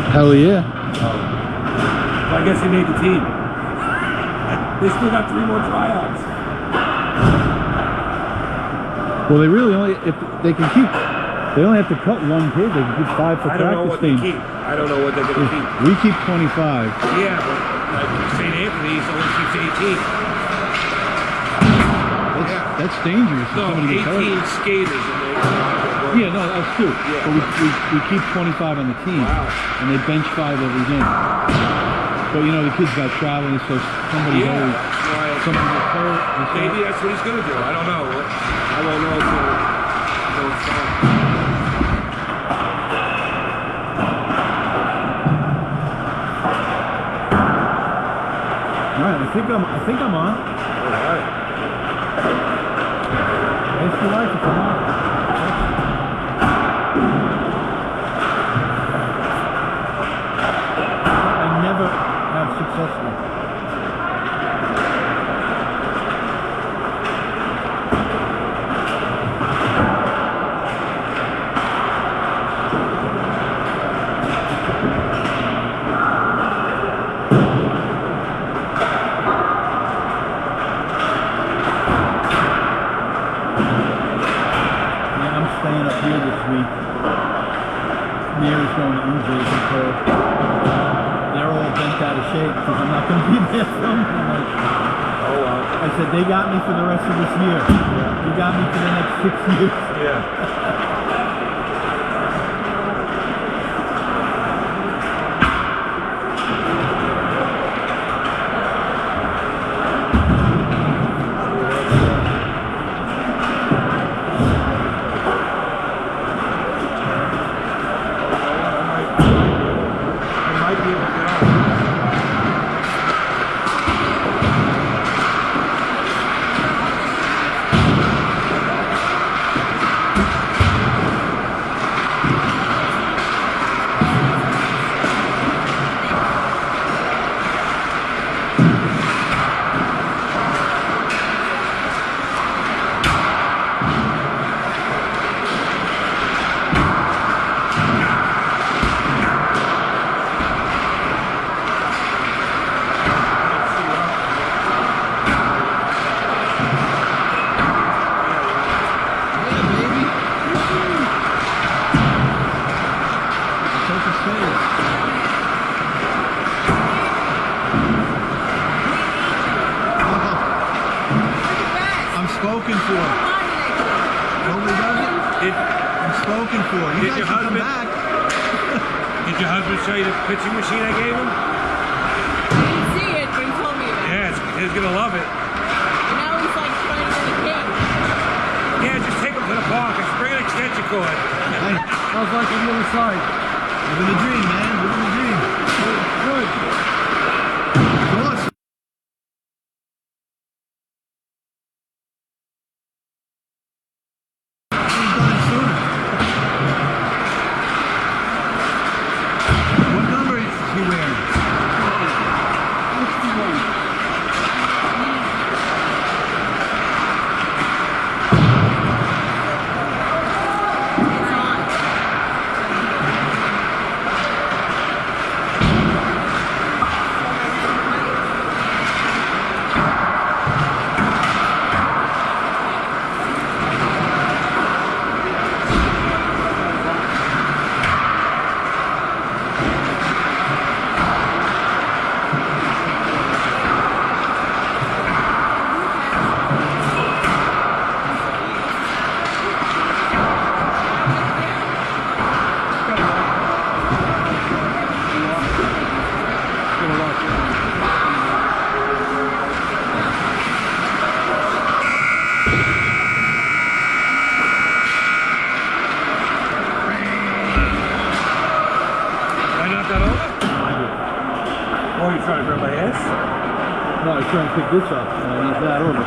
Hell yeah. Well, I guess he made the team. They still got 3 more tryouts. Well, they really only, if they can keep, they only have to cut 1 kid. They can keep 5 for practice. I don't know what they keep. I don't know what they're going to keep. We keep 25. Yeah, but like St. Anthony's only keeps 18. That's dangerous. No, 18 skaters in there. Yeah, no, that's true. Yeah. But we keep 25 on the team. Wow. And they bench 5 every game. But you know, the kids got traveling, so somebody's always, somebody gets hurt. Maybe that's what he's going to do. I don't know. I won't know until it's done. All right, I think I'm on. All right. If you like it, come on. I never have successful. Mary's going to injuries because they're all bent out of shape because I'm not going to be there from them. Like, oh wow. I said, they got me for the rest of this year. Yeah. You got me for the next 6 years. Yeah. Spoken for. Nobody does it? I'm spoken for. Did your husband back? Did your husband show you the pitching machine I gave him? I didn't see it, but he told me about it. Yeah, he's gonna love it. And now he's like trying to get a king. Yeah, just take him to the park and bring an extension cord. How's life on the other side? Living the dream, man. Living the dream. Good. Awesome. Oh, you're trying to grab my ass? No, I was trying to pick this up, and I need that over.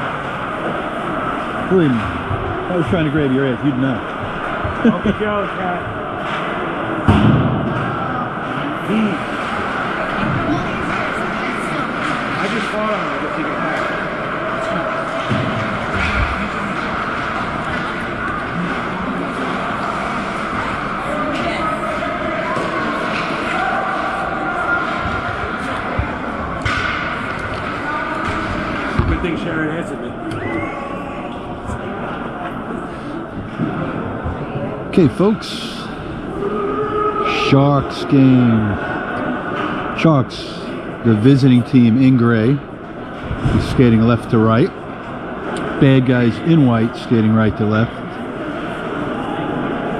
Believe me, if I was trying to grab your ass, you'd know. Don't be jealous, cat. I just fought on it. I just take it back. never answered me. Okay, folks. Sharks game. Sharks, the visiting team in gray, is skating left to right. Bad guys in white skating right to left.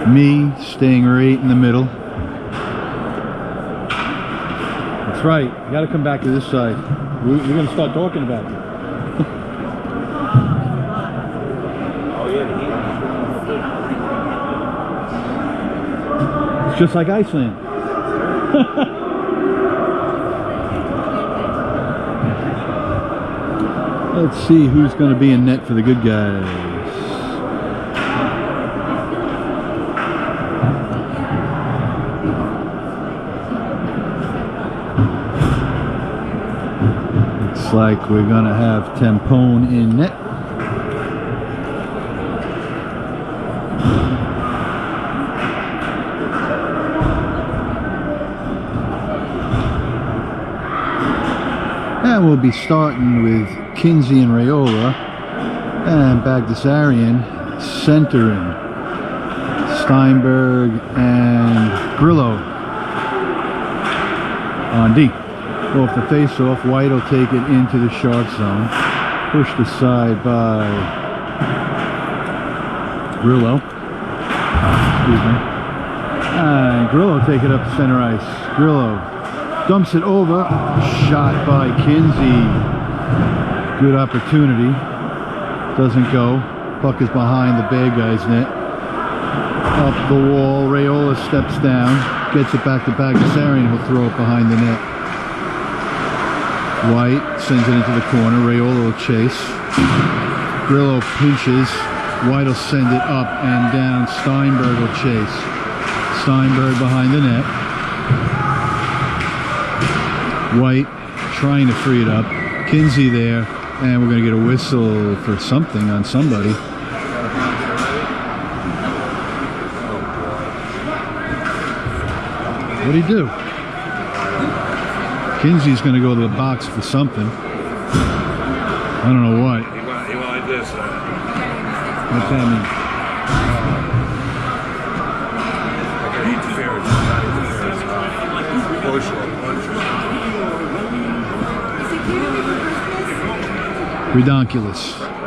Me staying right in the middle. That's right. You got to come back to this side. We're going to start talking about you. Oh yeah, the heat. It's just like Iceland. Let's see who's going to be in net for the good guys. Looks like we're going to have Tampone in net. And we'll be starting with Kinsey and Raiola, and Bagdasarian centering Steinberg and Grillo on D. Off the face-off, White will take it into the Shark zone, pushed aside by Grillo. Excuse me. And Grillo take it up to center ice. Grillo dumps it over, shot by Kinsey. Good opportunity. Doesn't go. Puck is behind the bad guy's net. Up the wall. Raiola steps down. Gets it back to Bagdasarian. He'll throw it behind the net. White sends it into the corner. Raiola will chase. Grillo pinches. White will send it up and down. Steinberg will chase. Steinberg behind the net. White trying to free it up. Kinsey there. And we're going to get a whistle for something on somebody. What'd he do? Kinsey's going to go to the box for something. I don't know what. He wanted this. What's that mean? Like an interference. Not interference. Push or punch. Redonkulous.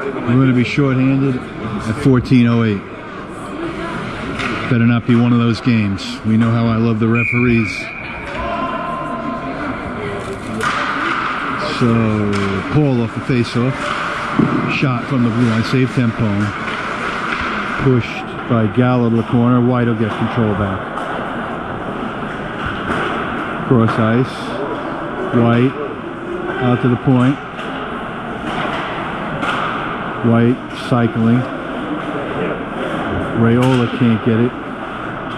We're going to be shorthanded at 14:08. Better not be one of those games. We know how I love the referees. So, Paul off the face-off. Shot from the blue line. Save Tampone. Pushed by Gallo to the corner. White will get control back. Cross ice. White out to the point. White cycling. Raiola can't get it.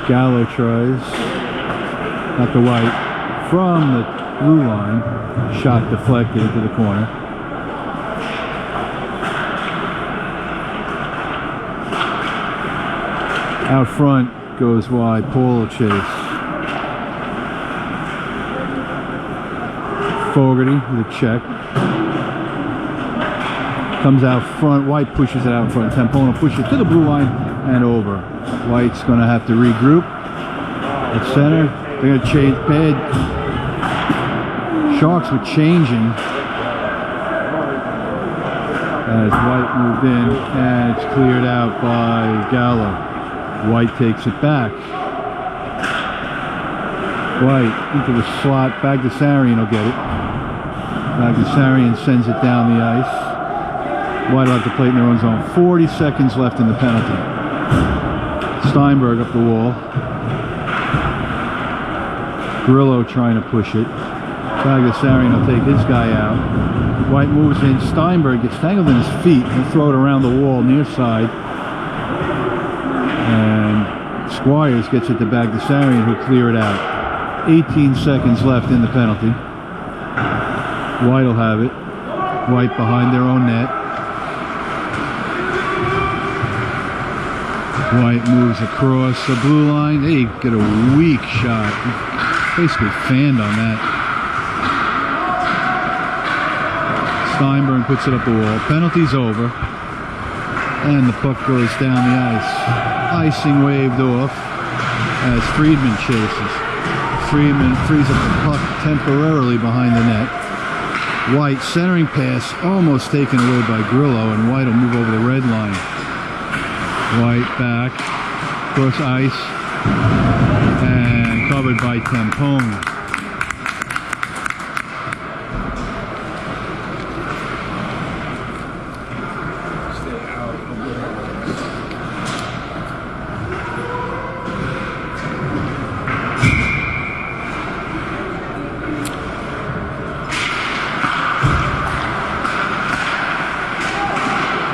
Gallo tries. Not the White. From the blue line. Shot deflected into the corner. Out front goes wide. Paul will chase. Fogarty with a check. Comes out front. White pushes it out front. Tampone will push it to the blue line and over. White's going to have to regroup. At center. They're going to change bed. Sharks were changing as White moved in, and it's cleared out by Gallo. White takes it back. White into the slot. Bagdasarian will get it. Bagdasarian sends it down the ice. White will have to play it in their own zone. 40 seconds left in the penalty. Steinberg up the wall. Grillo trying to push it. Bagdasarian will take his guy out. White moves in. Steinberg gets tangled in his feet. He'll throw it around the wall near side. And Squires gets it to Bagdasarian, who'll clear it out. 18 seconds left in the penalty. White will have it. White behind their own net. White moves across the blue line. They get a weak shot. Basically fanned on that. Steinberg puts it up the wall. Penalty's over. And the puck goes down the ice. Icing waved off as Friedman chases. Friedman frees up the puck temporarily behind the net. White centering pass almost taken away by Grillo, and White will move over the red line. White back, cross ice, and covered by Tampone.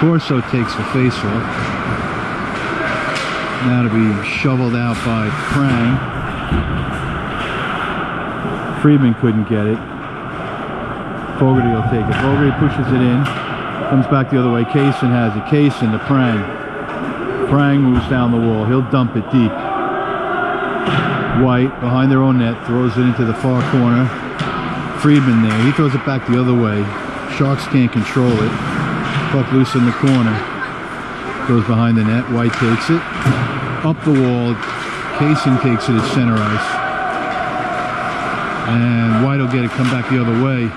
Corso takes the face-off. Now to be shoveled out by Prang. Friedman couldn't get it. Fogarty will take it. Fogarty pushes it in. Comes back the other way. Kasin has it. Kasin to Prang. Prang moves down the wall. He'll dump it deep. White behind their own net throws it into the far corner. Friedman there. He throws it back the other way. Sharks can't control it. Puck loose in the corner. Goes behind the net. White takes it. Up the wall. Kasin takes it at center ice. And White will get it. Come back the other way.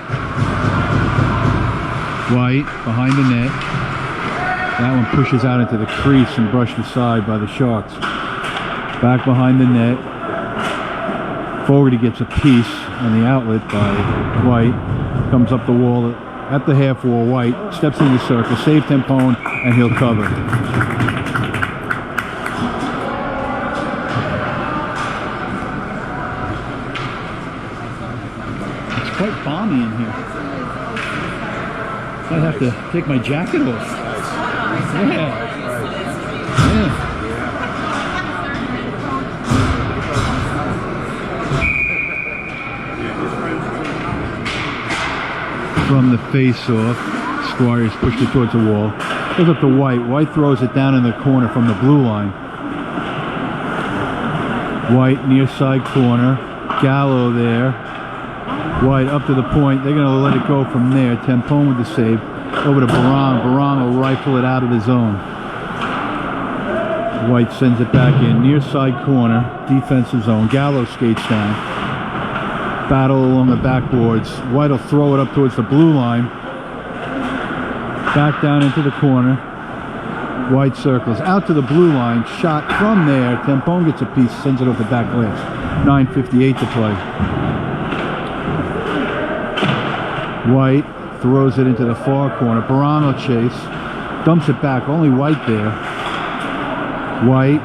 White behind the net. That one pushes out into the crease and brushed aside by the Sharks. Back behind the net. Fogarty gets a piece on the outlet by White. Comes up the wall. At the half wall, White steps in the circle, save Tampone, and he'll cover. It's quite balmy in here. I'd have to take my jacket off. Yeah. From the face-off, Squires pushed it towards the wall. Goes up to White. White throws it down in the corner from the blue line. White near side corner. Gallo there. White up to the point. They're going to let it go from there. Tampone with the save. Over to Barang. Barang will rifle it out of the zone. White sends it back in. Near side corner. Defensive zone. Gallo skates down. Battle along the backboards. White will throw it up towards the blue line. Back down into the corner. White circles out to the blue line. Shot from there. Tampone gets a piece, sends it off the back glass. 9:58 to play. White throws it into the far corner. Barang will chase. Dumps it back. Only White there. White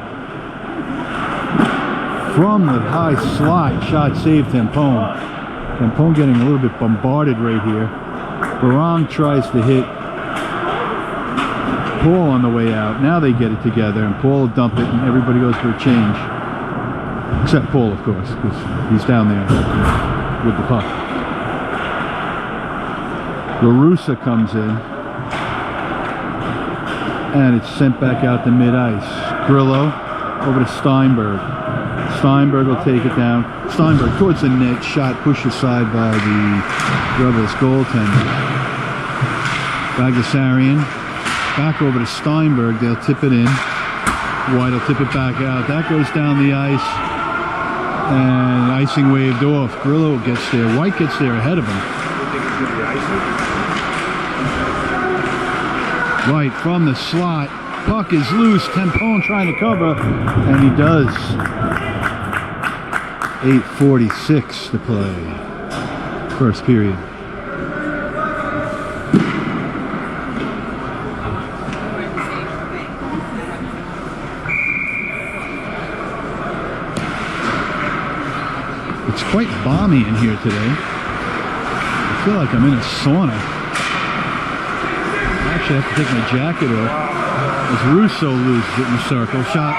from the high slot, shot saved Tampone. Tampone getting a little bit bombarded right here. Barang tries to hit Paul on the way out. Now they get it together, and Paul will dump it, and everybody goes for a change. Except Paul, of course, because he's down there with the puck. LaRussa comes in, and it's sent back out to mid-ice. Grillo over to Steinberg. Steinberg will take it down. Steinberg towards the net, shot pushed aside by the Rebels goaltender. Bagdasarian back over to Steinberg. They'll tip it in. White will tip it back out. That goes down the ice, and icing waved off. Grillo gets there. White gets there ahead of him. White from the slot. Puck is loose. Tampone trying to cover, and he does. 8:46 to play. First period. It's quite balmy in here today. I feel like I'm in a sauna. I actually have to take my jacket off. As Russo loses it in the circle. Shot.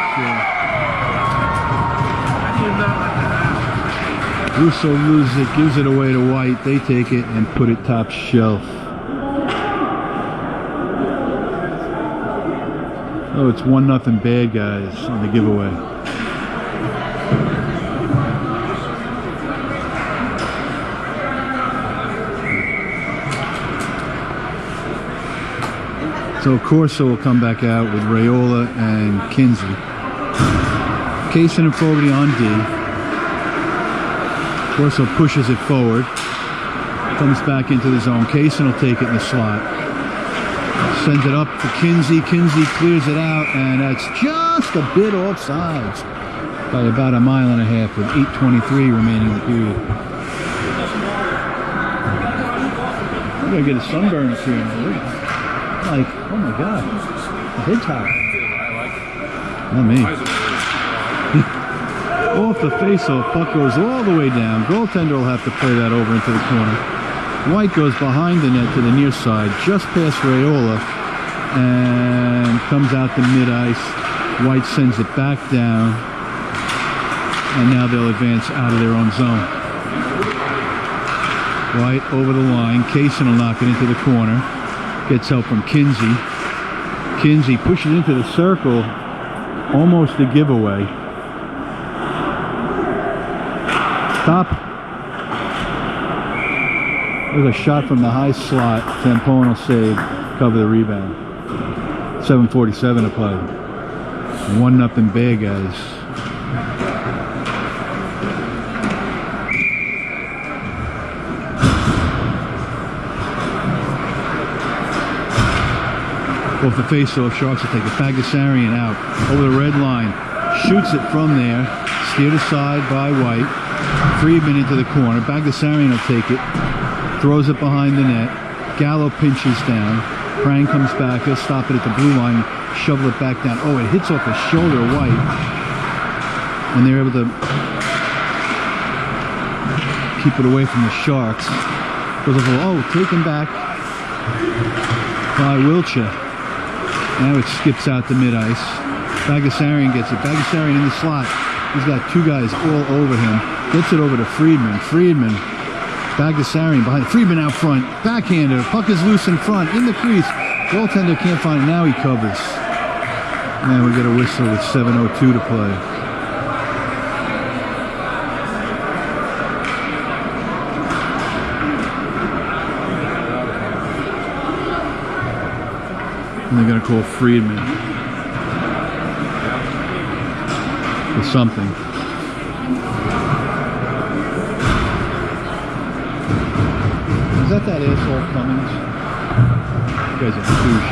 Russo loses it, gives it away to White. They take it and put it top shelf. Oh, it's 1-0 bad guys on the giveaway. So Corso will come back out with Raiola and Kinsey. Kasin and Fogarty on D. Corso pushes it forward. Comes back into the zone. Kasin will take it in the slot. Sends it up for Kinsey. Kinsey clears it out, and that's just a bit offsides by about a mile and a half with 8:23 remaining in the period. I'm gonna get a sunburn soon. Like, oh my god, a head top. Not me. Off the face-off, puck goes all the way down. Goaltender will have to play that over into the corner. White goes behind the net to the near side, just past Raiola, and comes out to mid-ice. White sends it back down, and now they'll advance out of their own zone. White over the line. Kasin will knock it into the corner. Gets help from Kinsey. Kinsey pushes into the circle, almost a giveaway. Stop. There's a shot from the high slot. Tampone will save, cover the rebound. 7:47 to play. 1-0 Bear guys. Off the face-off, Sharks will take it. Bagdasarian out over the red line. Shoots it from there. Steered aside by White. Friedman into the corner. Bagdasarian will take it. Throws it behind the net. Gallo pinches down. Prang comes back. He'll stop it at the blue line. Shovel it back down. Oh, it hits off the shoulder of White. And they're able to keep it away from the Sharks. Goes over, oh, taken back by Wiltshire. Now it skips out to mid-ice. Bagdasarian gets it. Bagdasarian in the slot. He's got two guys all over him. Gets it over to Friedman. Friedman. Bagdasarian behind. Friedman out front. Backhander. Puck is loose in front. In the crease. Goaltender can't find it. Now he covers. And we get a whistle with 7:02 to play. And they're going to call Friedman for something. Is that asshole Cummings? You guys are douche.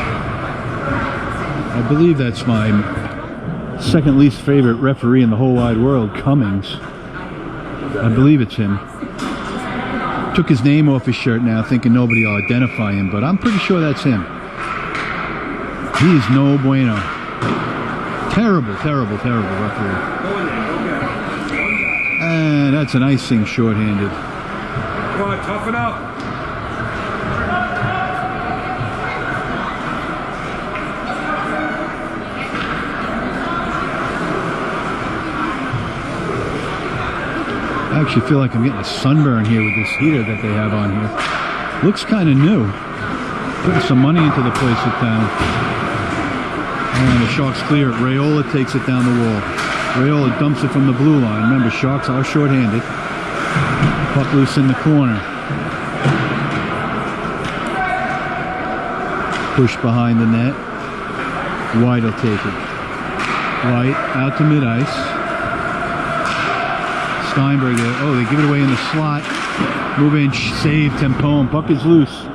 I believe that's my second least favorite referee in the whole wide world, Cummings. I believe it's him. Took his name off his shirt now, thinking nobody will identify him, but I'm pretty sure that's him. He's no bueno. Terrible, terrible, terrible referee. And that's an icing shorthanded. Come on, toughen up. I actually feel like I'm getting a sunburn here with this heater that they have on here. Looks kind of new. Putting some money into the place at town. And the Sharks clear it. Raiola takes it down the wall. Raiola dumps it from the blue line. Remember, Sharks are shorthanded. Puck loose in the corner. Push behind the net. White will take it. White out to mid-ice. Steinberg there. Oh, they give it away in the slot. Move in, save, Tampone. Puck is loose.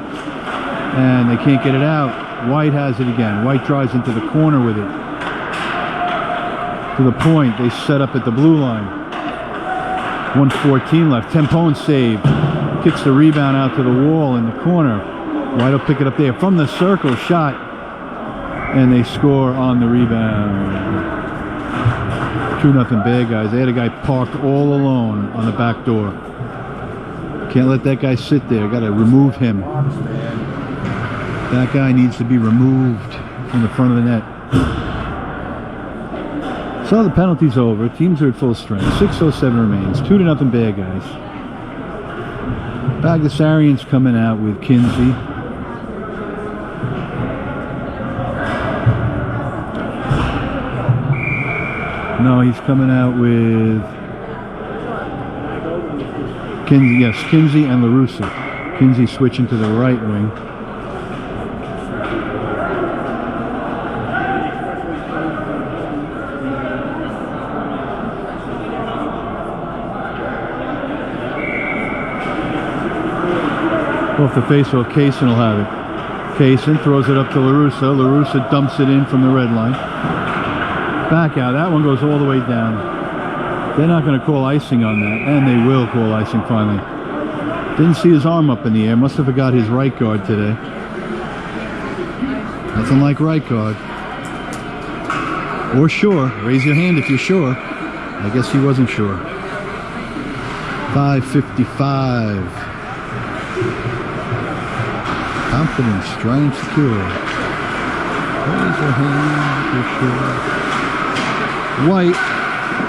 And they can't get it out. White has it again. White drives into the corner with it. To the point. They set up at the blue line. 1:14 left. Tampone save. Kicks the rebound out to the wall in the corner. White will pick it up there from the circle. Shot. And they score on the rebound. 2-0 Bear guys. They had a guy parked all alone on the back door. Can't let that guy sit there. Got to remove him. That guy needs to be removed from the front of the net. So the penalty's over. Teams are at full strength. 6:07 remains. 2-0 Bear guys. Bagdasarian's coming out with Kinsey. No, he's coming out with Kinsey. Yes, Kinsey and LaRussa. Kinsey switching to the right wing. Off the face-off, Kasin will have it. Kasin throws it up to LaRussa. LaRussa dumps it in from the red line. Back out. That one goes all the way down. They're not going to call icing on that, and they will call icing finally. Didn't see his arm up in the air. Must have forgot his right guard today. Nothing like right guard. Or sure. Raise your hand if you're sure. I guess he wasn't sure. 5:55. Confidence, dry and secure. Raise your hand if you're sure. White.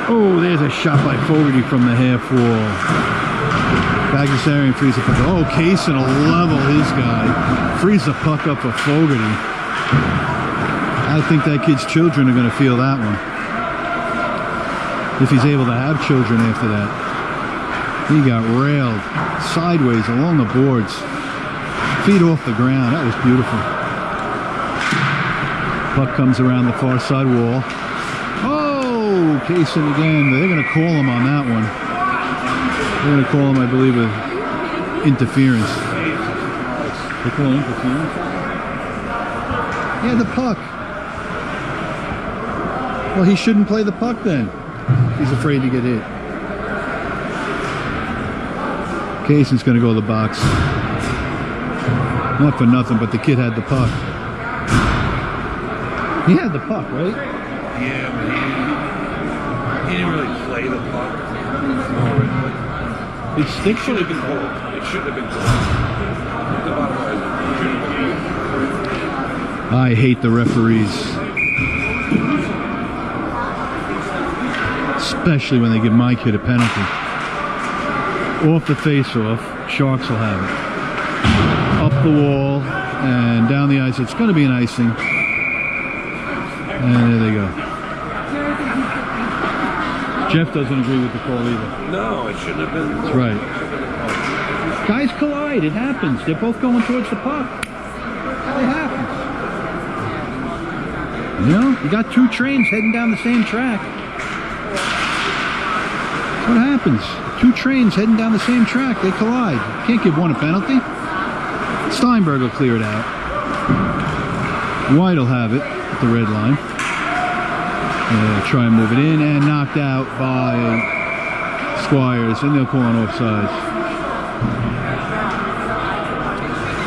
Oh, there's a shot by Fogarty from the half wall. Bagdasarian frees the puck. Oh, Kasin will level his guy. Frees the puck up for Fogarty. I think that kid's children are going to feel that one. If he's able to have children after that. He got railed sideways along the boards. Feet off the ground. That was beautiful. Puck comes around the far side wall. Oh, Kasin again. They're going to call him on that one. They're going to call him, I believe, interference. They call him interference? Yeah, the puck. Well, he shouldn't play the puck then. He's afraid to get hit. Kasin's going to go to the box. Not for nothing, but the kid had the puck. He had the puck, right? Yeah, but he didn't really play the puck. It sticks. Should have been cold. It should have been cold. The bottom line, it should have been cold. I hate the referees. Especially when they give my kid a penalty. Off the face-off, Sharks will have it. Up the wall and down the ice. It's going to be an icing. And there they go. Jeff doesn't agree with the call either. No, it shouldn't have been. That's right. Guys collide. It happens. They're both going towards the puck. It happens. You know, you got two trains heading down the same track. That's what happens. Two trains heading down the same track. They collide. You can't give one a penalty. Steinberg will clear it out. White will have it at the red line. Try and move it in, and knocked out by Squires, and they'll call on offsides.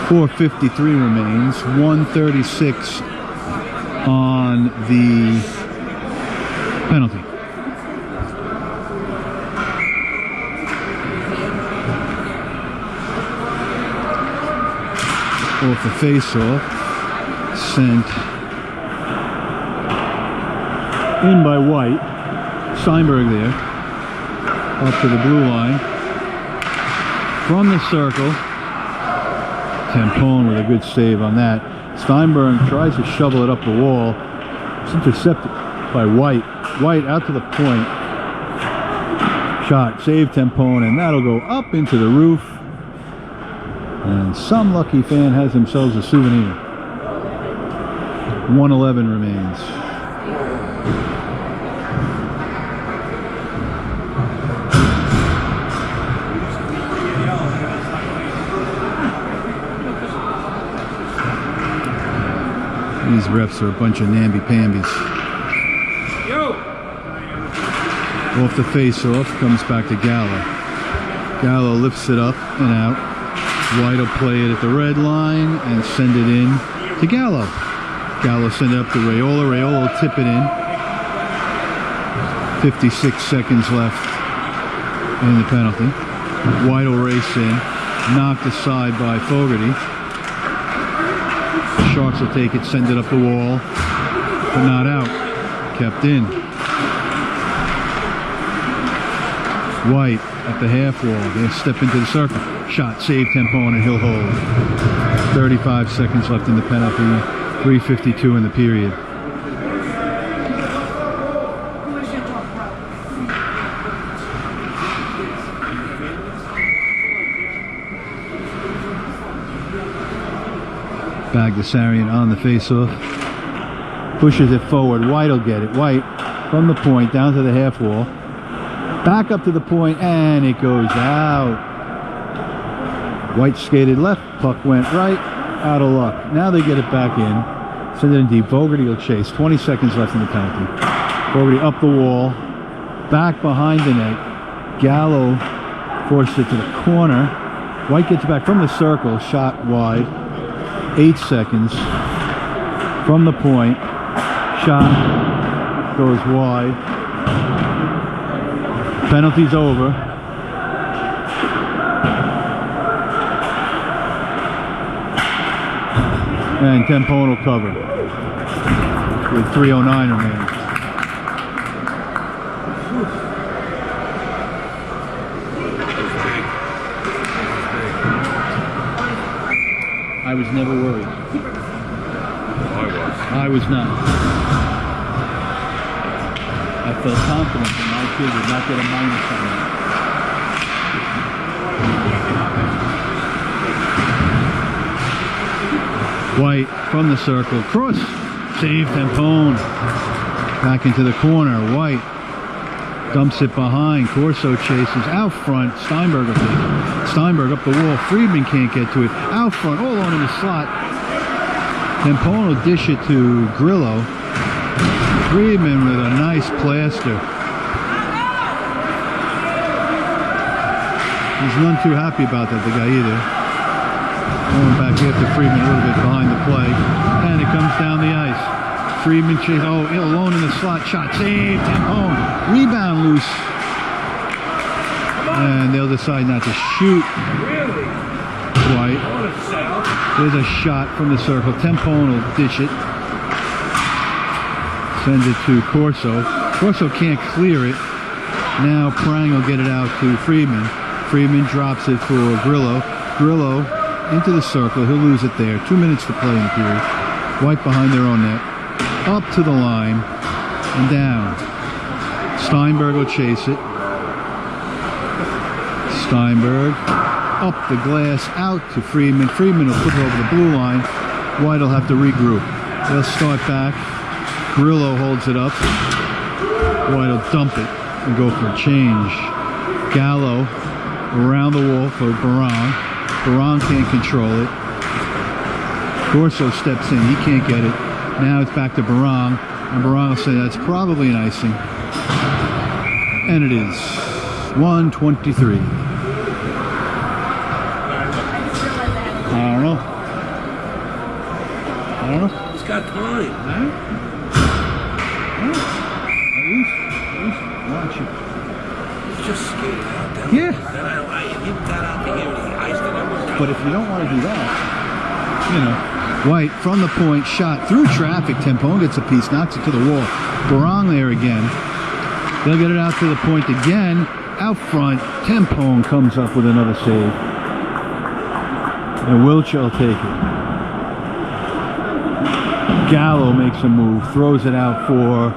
4:53 remains. 1:36 on the penalty. Off the face-off, sent in by White. Steinberg there, up to the blue line. From the circle, Tampone with a good save on that. Steinberg tries to shovel it up the wall. It's intercepted by White. White out to the point. Shot, save Tampone, and that'll go up into the roof. And some lucky fan has themselves a souvenir. 1:11 remains. These refs are a bunch of namby-pambies. Off the face-off, comes back to Gallo. Gallo lifts it up and out. White will play it at the red line and send it in to Gallo. Gallo send it up to Raiola. Raiola will tip it in. 56 seconds left in the penalty. White will race in. Knocked aside by Fogarty. The Sharks will take it, send it up the wall, but not out. Kept in. White at the half wall. They step into the circle. Shot, save, Tampone, and he'll hold. 35 seconds left in the penalty. 3:52 in the period. Bagdasarian on the face-off. Pushes it forward. White will get it. White from the point down to the half wall. Back up to the point, and it goes out. White skated left, puck went right, out of luck. Now they get it back in. Send it in deep. Fogarty will chase. 20 seconds left in the penalty. Fogarty up the wall, back behind the net. Gallo forced it to the corner. White gets back from the circle, shot wide. 8 seconds from the point. Shot goes wide. Penalty's over. And Tempone will cover with 3:09 remaining. I was never worried. I was not. I felt confident that my kid would not get a minus on that. White from the circle, cross, save Tempone. Back into the corner, White dumps it behind, Corso chases, out front, Steinberg will take it. Steinberg up the wall, Friedman can't get to it, out front, all on in the slot. Tempone will dish it to Grillo. Friedman with a nice plaster. He's none too happy about that, the guy either. Going back here to Friedman a little bit behind the play. And it comes down the ice. Friedman chase, alone in the slot, shot, save, Tempone. Rebound loose. And they'll decide not to shoot. White. There's a shot from the circle. Tempone will dish it. Sends it to Corso. Corso can't clear it. Now Prang will get it out to Friedman. Friedman drops it for Grillo. Grillo into the circle. He'll lose it there. 2 minutes to play in the period. White behind their own net. Up to the line. And down. Steinberg will chase it. Steinberg up the glass out to Friedman. Friedman will put it over the blue line. White will have to regroup. They'll start back. Grillo holds it up. White will dump it and go for a change. Gallo around the wall for Barang. Barang can't control it. Corso steps in. He can't get it. Now it's back to Barang. And Barang will say that's probably an icing. And it is. 1:23. I don't know. He's got time. At least watch it. He's just skated out there. Yeah. Then he got out the here and he iced it. But if you don't want to do that, you know. White from the point, shot through traffic. Tempone gets a piece, knocks it to the wall. Barang there again. They'll get it out to the point again. Out front, Tempone comes up with another save. And Wiltshire will take it. Gallo makes a move, throws it out for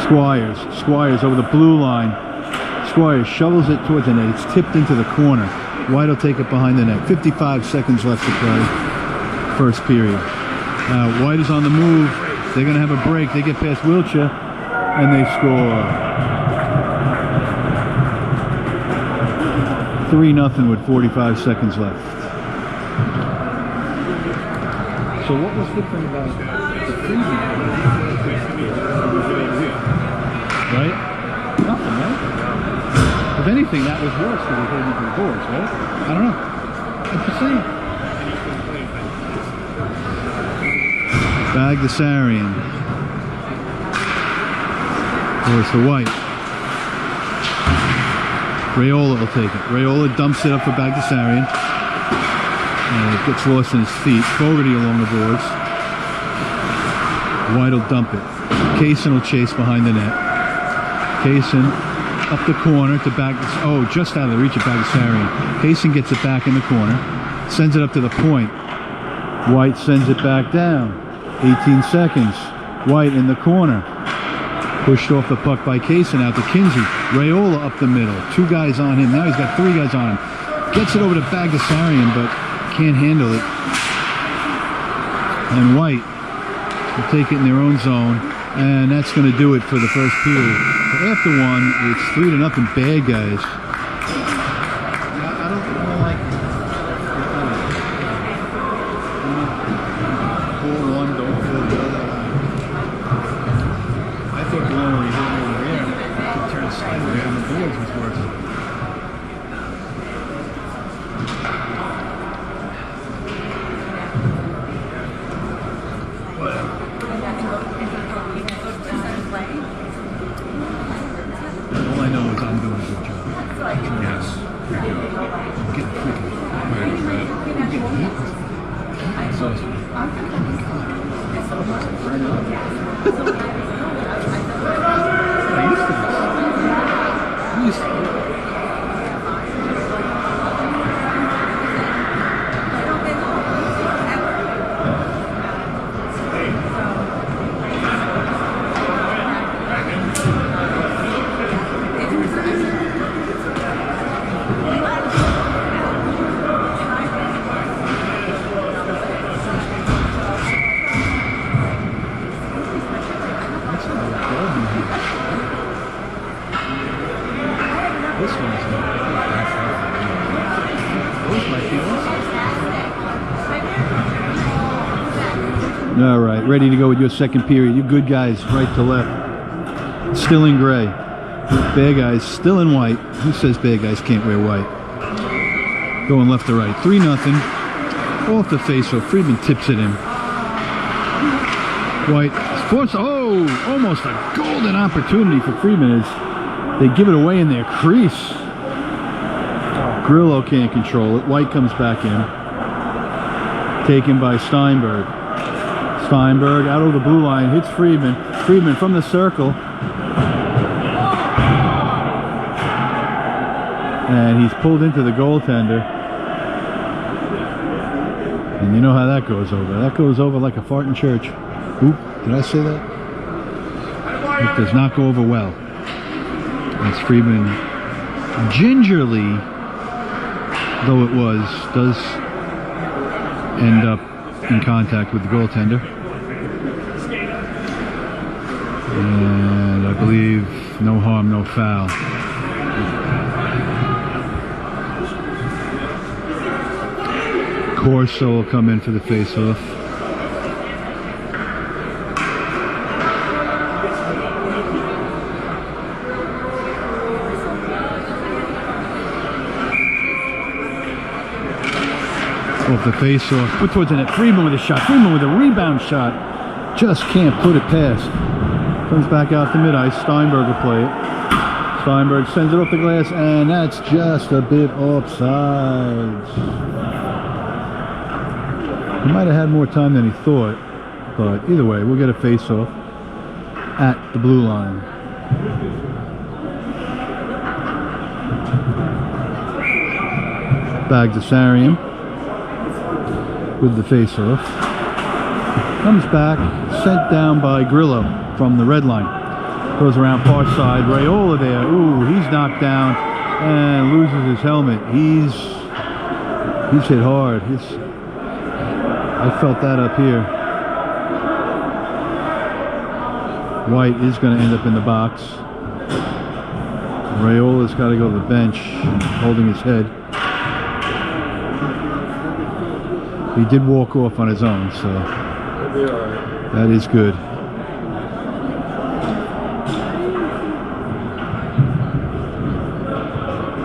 Squires. Squires over the blue line. Squires shovels it towards the net. It's tipped into the corner. White will take it behind the net. 55 seconds left to play. First period. White is on the move. They're going to have a break. They get past Wiltshire and they score. 3-0 with 45 seconds left. So what was different about the previous? Right? Nothing, right? If anything, that was worse because they came into the boards, right? I don't know. It's the same. Bagdasarian. Goes to White. Raiola will take it. Raiola dumps it up for Bagdasarian. And it gets lost in his feet. Fogarty along the boards. White will dump it. Kasin will chase behind the net. Kasin up the corner to just out of the reach of Bagdasarian. Kasin gets it back in the corner. Sends it up to the point. White sends it back down. 18 seconds. White in the corner. Pushed off the puck by Kasin out to Kinsey. Raiola up the middle. 2 guys on him. Now he's got 3 guys on him. Gets it over to Bagdasarian, but can't handle it. And White will take it in their own zone. And that's going to do it for the first period. So after one, it's 3-0 bad guys. I don't like on the boards was worse. All I know is I'm doing a good job. Yes. I'm getting freaking. I'm getting heat. It's awesome. I used to this. I used to. This one's not. Those might be awesome. All right, ready to go with your second period. You good guys, right to left. Still in gray. Bad guys still in white. Who says bad guys can't wear white? Going left to right. 3-0. Off the face, so Friedman tips it in. White. Force. Oh, almost a golden opportunity for Friedman as they give it away in their crease. Grillo can't control it. White comes back in. Taken by Steinberg. Steinberg out of the blue line. Hits Friedman. Friedman from the circle. And he's pulled into the goaltender. And you know how that goes over. That goes over like a fart in church. Oop, did I say that? It does not go over well. As Friedman, gingerly though it was, does end up in contact with the goaltender. And I believe no harm, no foul. Corso will come in for the face-off. Off the face-off, put towards the net. Friedman with a shot. Friedman with a rebound shot. Just can't put it past. Comes back out to mid-ice. Steinberg will play it. Steinberg sends it off the glass, and that's just a bit offsides. He might have had more time than he thought, but either way, we'll get a face-off at the blue line. Bagdasarian with the face-off. Comes back, sent down by Grillo from the red line. Goes around far side. Raiola there. Ooh, he's knocked down and loses his helmet. He's hit hard. I felt that up here. White is going to end up in the box. Raiola's got to go to the bench, holding his head. He did walk off on his own, so that is good.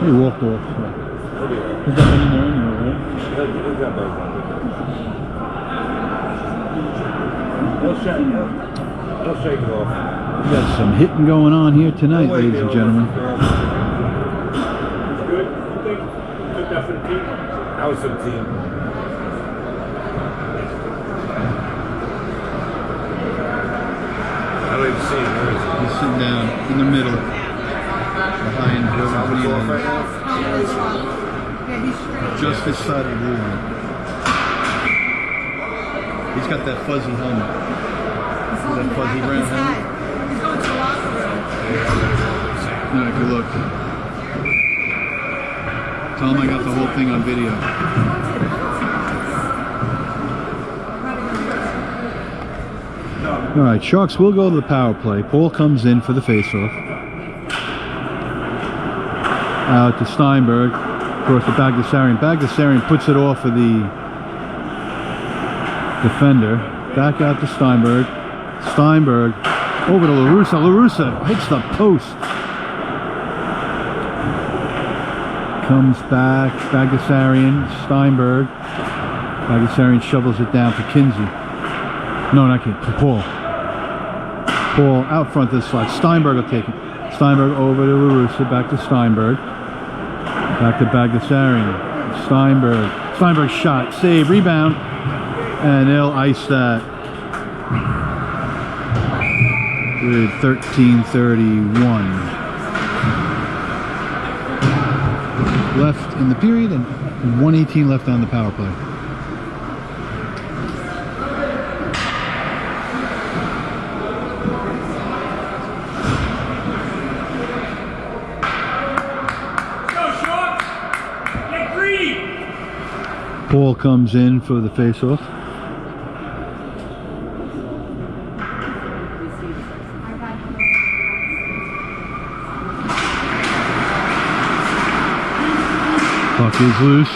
He walked off. He's got one in there anyway, right? He'll shake it off. We got some hitting going on here tonight, ladies and gentlemen. Good. Took that for the team. That was for the team. I don't even see him. Where is he? He's sitting down in the middle, behind whoever just this side of the blue line. He's got that fuzzy helmet. That fuzzy brown helmet. He's going to the locker room. No, if you look. Tell him I got the whole thing on video. All right, Sharks will go to the power play. Paul comes in for the faceoff. Out to Steinberg. Across to Bagdasarian. Bagdasarian puts it off for the defender. Back out to Steinberg. Steinberg over to LaRussa. LaRussa hits the post. Comes back, Bagdasarian, Steinberg. Bagdasarian shovels it down for Kinsey. No, not Kinsey, Paul. Paul out front of the slot. Steinberg will take it. Steinberg over to LaRussa, back to Steinberg. Back to Bagdasarian. Steinberg shot, save, rebound. And they'll ice that with 13:31 left in the period and 1:18 left on the power play. Paul comes in for the face-off. Puck is loose.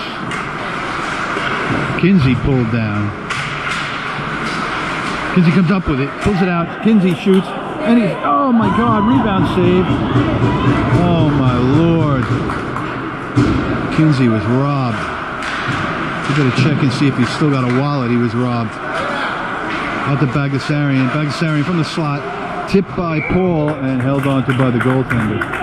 Kinsey pulled down. Kinsey comes up with it, pulls it out. Kinsey shoots, and he's, oh my God, rebound save. Oh my Lord. Kinsey was robbed. You better check and see if he's still got a wallet. He was robbed. Out to Bagdasarian. Bagdasarian from the slot, tipped by Paul and held on to by the goaltender.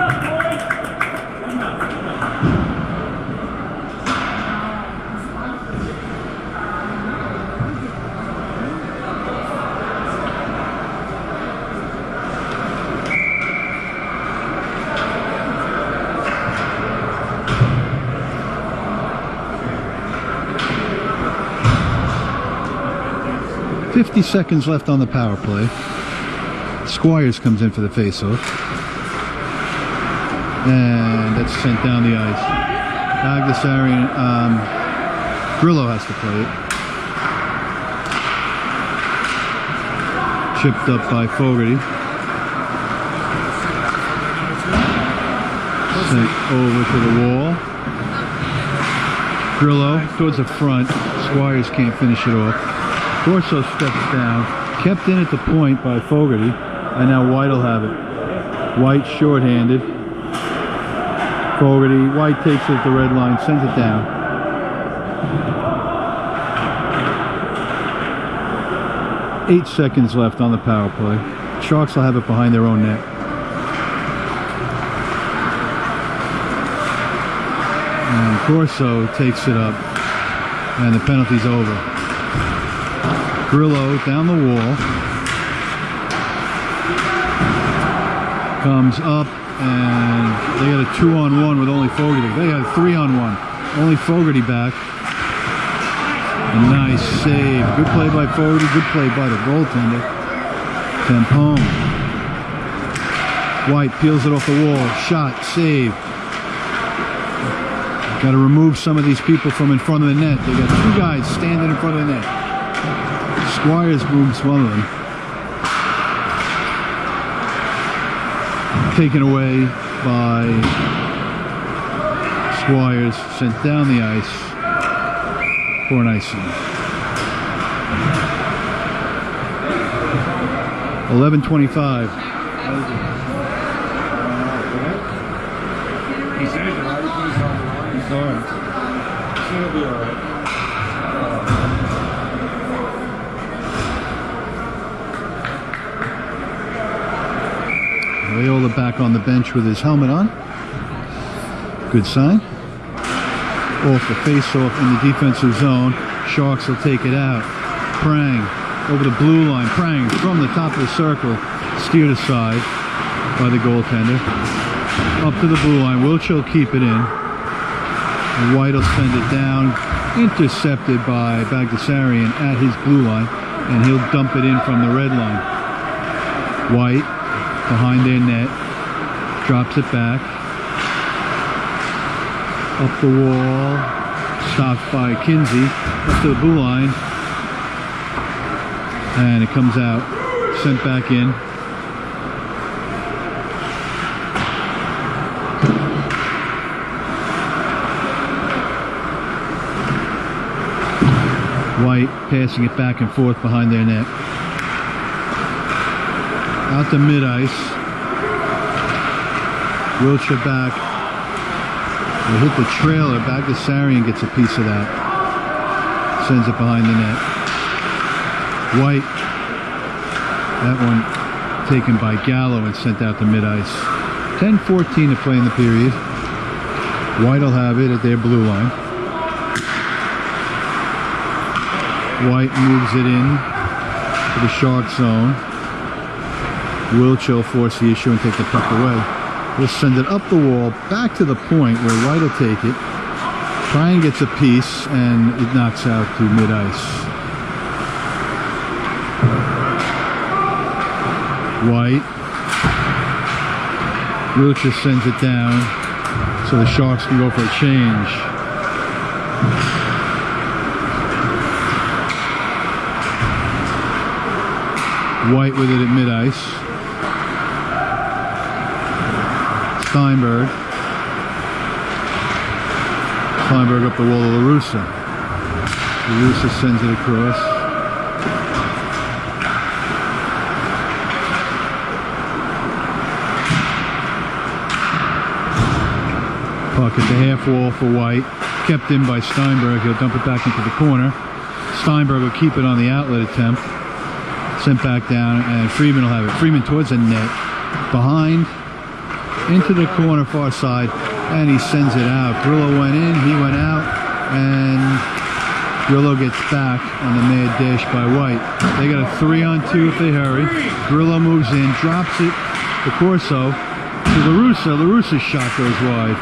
50 seconds left on the power play. Squires comes in for the faceoff. And that's sent down the ice. Bagdasarian, Grillo has to play it. Chipped up by Fogarty. Sent over to the wall. Grillo towards the front. Squires can't finish it off. Corso steps down. Kept in at the point by Fogarty. And now White will have it. White shorthanded. Fogarty. White takes it at the red line. Sends it down. Eight seconds left on the power play. Sharks will have it behind their own net. And Corso takes it up. And the penalty's over. Grillo down the wall. Comes up, and they got a 2-on-1 with only Fogarty. They had a 3-on-1. Only Fogarty back. A nice save. Good play by Fogarty. Good play by the goaltender. Tampone. White peels it off the wall. Shot. Save. Got to remove some of these people from in front of the net. They got two guys standing in front of the net. Squires moves one of them. Taken away by Squires. Sent down the ice for an icing. 11:25. He said it right. He's on the line. He's on. He'll be all right. Loyola back on the bench with his helmet on. Good sign. Off the face-off in the defensive zone. Sharks will take it out. Prang over the blue line. Prang from the top of the circle. Steered aside by the goaltender. Up to the blue line. Wiltshire will keep it in. White will send it down. Intercepted by Bagdasarian at his blue line. And he'll dump it in from the red line. White behind their net. Drops it back. Up the wall. Stopped by Kinsey. Up to the blue line. And it comes out. Sent back in. White passing it back and forth behind their net. Out to mid-ice. Wiltshire back. They hit the trailer. Bagdasarian gets a piece of that. Sends it behind the net. White. That one taken by Gallo and sent out to mid-ice. 10-14 to play in the period. White will have it at their blue line. White moves it in to the Shark zone. Wiltshire will force the issue and take the puck away. We'll send it up the wall, back to the point where White will take it. Brian gets a piece, and it knocks out to mid-ice. White. Wiltshire sends it down, so the Sharks can go for a change. White with it at mid-ice. Steinberg up the wall to LaRussa. LaRussa sends it across. Puck at the half wall for White. Kept in by Steinberg. He'll dump it back into the corner. Steinberg will keep it on the outlet attempt. Sent back down, and Freeman will have it. Freeman towards the net. Behind. Into the corner, far side, and he sends it out. Grillo went in, he went out, and Grillo gets back on the mad dash by White. They got a 3-on-2 if they hurry. Grillo moves in, drops it to Corso, to LaRussa. LaRussa's shot goes wide.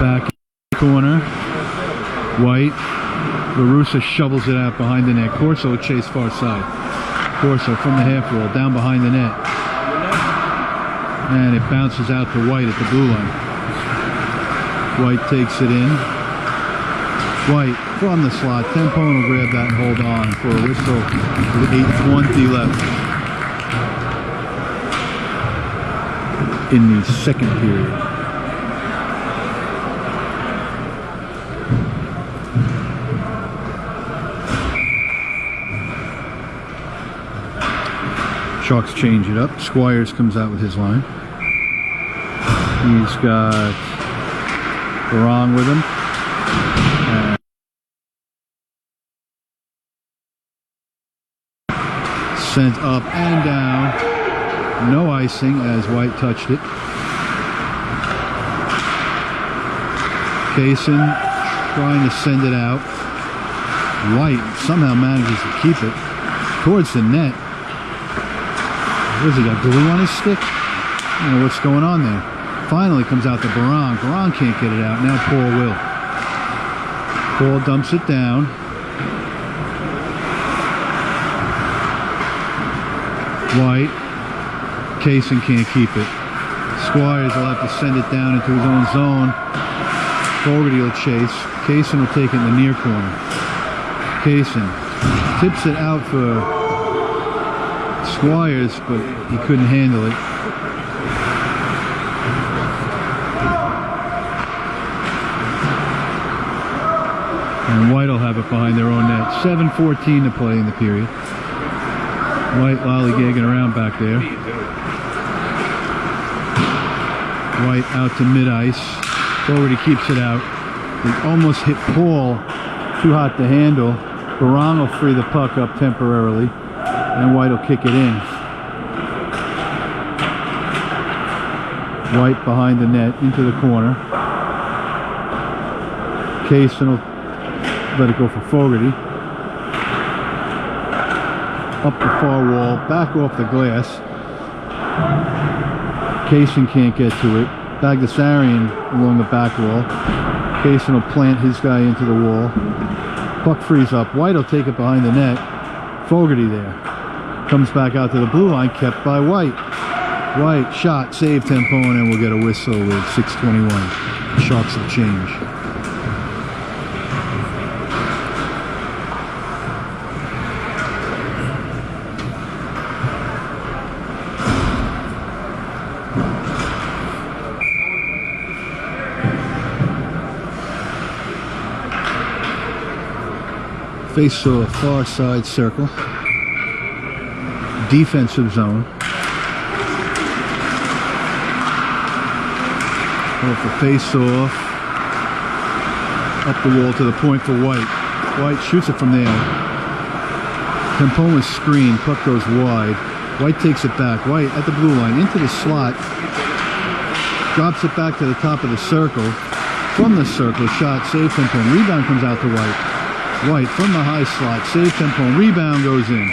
Back in the corner. White. LaRussa shovels it out behind the net. Corso chase far side. Corso from the half wall, down behind the net. And it bounces out to White at the blue line. White takes it in. White from the slot. Tempone will grab that and hold on for a whistle with 8:20 left in the second period. Sharks change it up. Squires comes out with his line. He's got Barong with him. Sent up and down. No icing as White touched it. Kasin trying to send it out. White somehow manages to keep it towards the net. What has he got, glue on his stick? I don't know what's going on there. Finally comes out to Barong. Barong can't get it out. Now Paul will. Paul dumps it down. White. Kasin can't keep it. Squires will have to send it down into his own zone. Fogarty will chase. Kasin will take it in the near corner. Kasin tips it out for Squires, but he couldn't handle it. And White will have it behind their own net. 7:14 to play in the period. White lollygagging around back there. White out to mid-ice. Fogarty keeps it out. He almost hit Paul. Too hot to handle. Barong will free the puck up temporarily. And White will kick it in. White behind the net, into the corner. Kasin will let it go for Fogarty. Up the far wall, back off the glass. Kasin can't get to it. Bagdasarian along the back wall. Kasin will plant his guy into the wall. Puck frees up. White will take it behind the net. Fogarty there. Comes back out to the blue line, kept by White. White shot, save Tempone, and we'll get a whistle with 6:21. The Sharks will change. Face off, far side circle. Defensive zone. Off the face-off. Up the wall to the point for White. White shoots it from there. Tempoma's screen. Puck goes wide. White takes it back. White at the blue line. Into the slot. Drops it back to the top of the circle. From the circle. Shot. Save Tempone. Rebound comes out to White. White from the high slot. Save Tempone. Rebound goes in.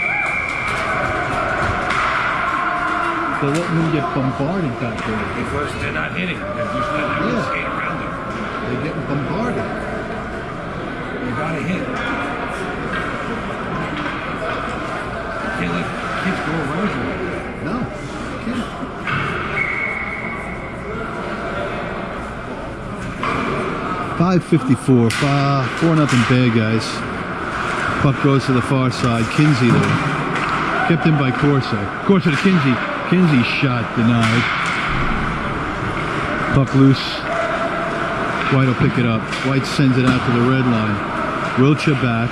They're letting him get bombarded back there. Because they're not hitting. They're just letting them skate around them. They're getting bombarded. You gotta hit. Can't let kids go around you. No, can't. .554, 4-0 bad guys. Puck goes to the far side. Kinsey there. Kept in by Corso. Corso to Kinsey. Kinsey's shot denied. Puck loose. White will pick it up. White sends it out to the red line. Wiltshire back.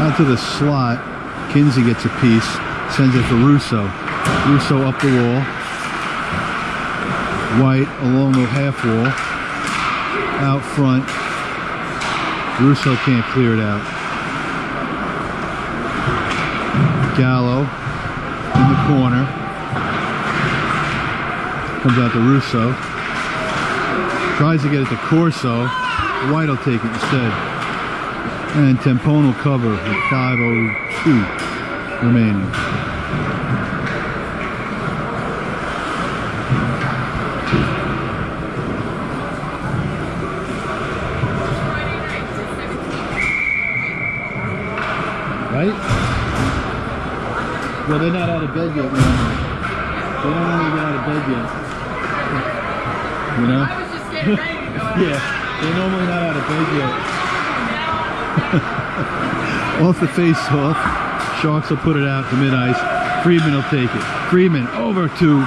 Out to the slot. Kinsey gets a piece. Sends it for Russo. Russo up the wall. White along the half wall. Out front. Russo can't clear it out. Gallo in the corner. Comes out to Russo. Tries to get it to Corso. White will take it instead. And Tempone will cover with 5:02 remaining. Right? Well, they're not out of bed yet, man. They don't want to get out of bed yet. You know? I was just getting ready to go out. Yeah, they're normally not out of bed yet. Off the face-off. Sharks will put it out to mid-ice. Friedman will take it. Friedman over to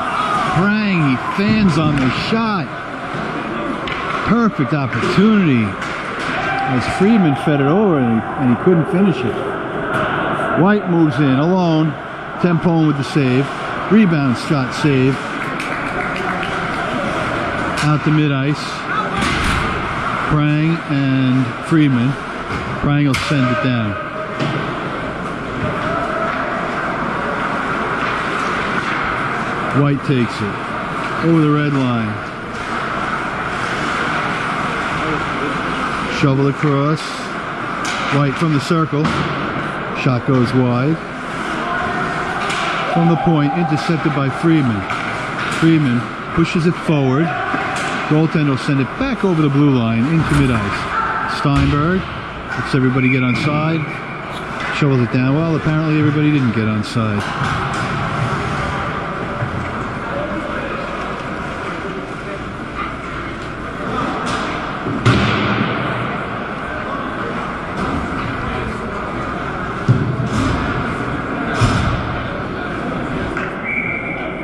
Prang. He fans on the shot. Perfect opportunity. As Friedman fed it over and he couldn't finish it. White moves in alone. Tempone with the save. Rebound shot save. Out to mid-ice. Prang and Friedman. Prang will send it down. White takes it. Over the red line. Shovel across. White from the circle. Shot goes wide. From the point, intercepted by Friedman. Friedman pushes it forward. Goaltender will send it back over the blue line into mid-ice. Steinberg lets everybody get on side. Shovels it down. Well, apparently everybody didn't get on side.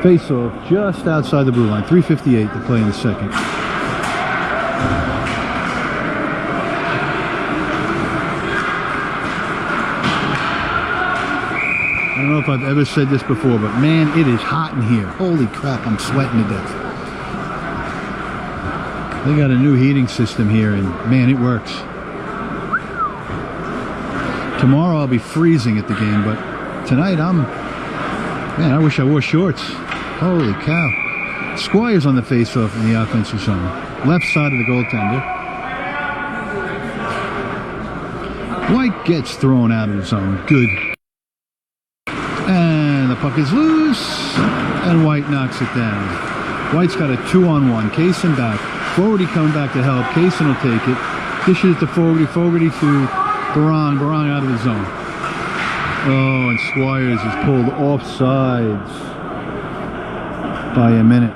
Face-off just outside the blue line. 3:58 to play in the second. I don't know if I've ever said this before, but man, it is hot in here. Holy crap, I'm sweating to death. They got a new heating system here, and man, it works. Tomorrow I'll be freezing at the game, but tonight man, I wish I wore shorts. Holy cow. Squire's on the face-off in the offensive zone. Left side of the goaltender. White gets thrown out of the zone. Good. And the puck is loose. And White knocks it down. White's got a 2-on-1. Kasin back. Fogarty coming back to help. Kasin will take it. Dishes it to Fogarty. Fogarty to Barang. Barang out of the zone. Oh, and Squires is pulled off sides by a minute.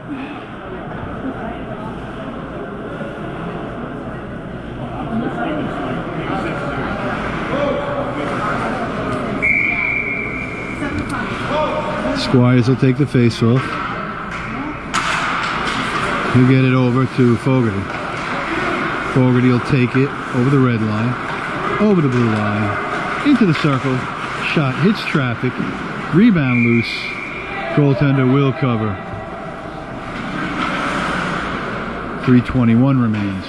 Squires will take the face-off. He'll get it over to Fogarty. Fogarty will take it over the red line, over the blue line, into the circle. Shot hits traffic. Rebound loose. Goaltender will cover. 3:21 remains.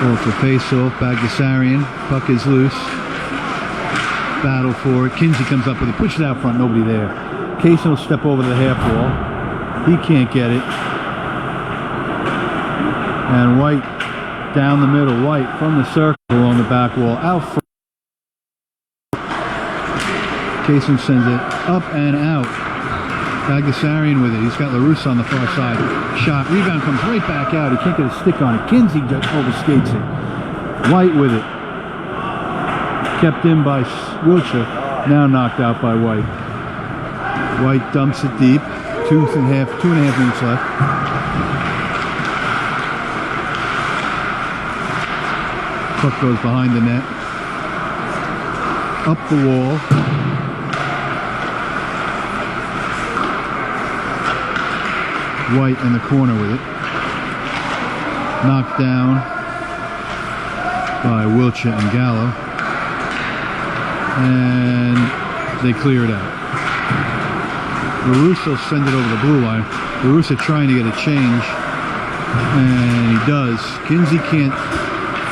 Off the face-off, Bagdasarian. Puck is loose. Battle for it. Kinsey comes up with it. Pushes it out front. Nobody there. Kasin will step over the half wall. He can't get it. And White down the middle. White from the circle along the back wall. Out front. Kasin sends it up and out. Bagdasarian with it. He's got LaRusse on the far side. Shot. Rebound comes right back out. He can't get a stick on it. Kinsey overskates it. White with it. Kept in by Wiltshire. Now knocked out by White. White dumps it deep. 2.5 minutes left. Puck goes behind the net. Up the wall. White in the corner with it. Knocked down by Wiltshire and Gallo. And they clear it out. LaRusse will send it over the blue line. LaRusse trying to get a change. And he does. Kinsey can't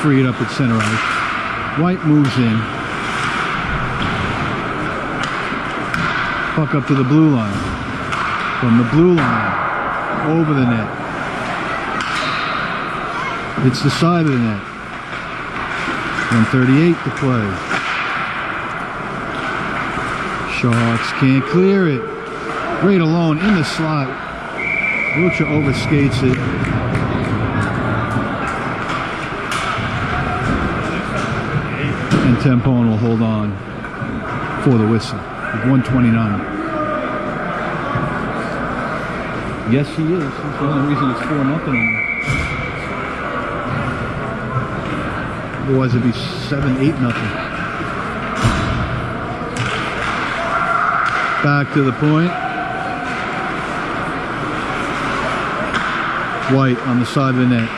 free it up at center ice. White moves in. Puck up to the blue line. From the blue line. Over the net. It's the side of the net. 1:38 to play. Sharks can't clear it. Right alone in the slot. Wiltshire overskates it. And Tempone will hold on for the whistle. 1:29. Yes, he is. That's the only reason it's 4-0 on him. Otherwise, it'd be 7-8-0. Back to the point. White on the side of the net.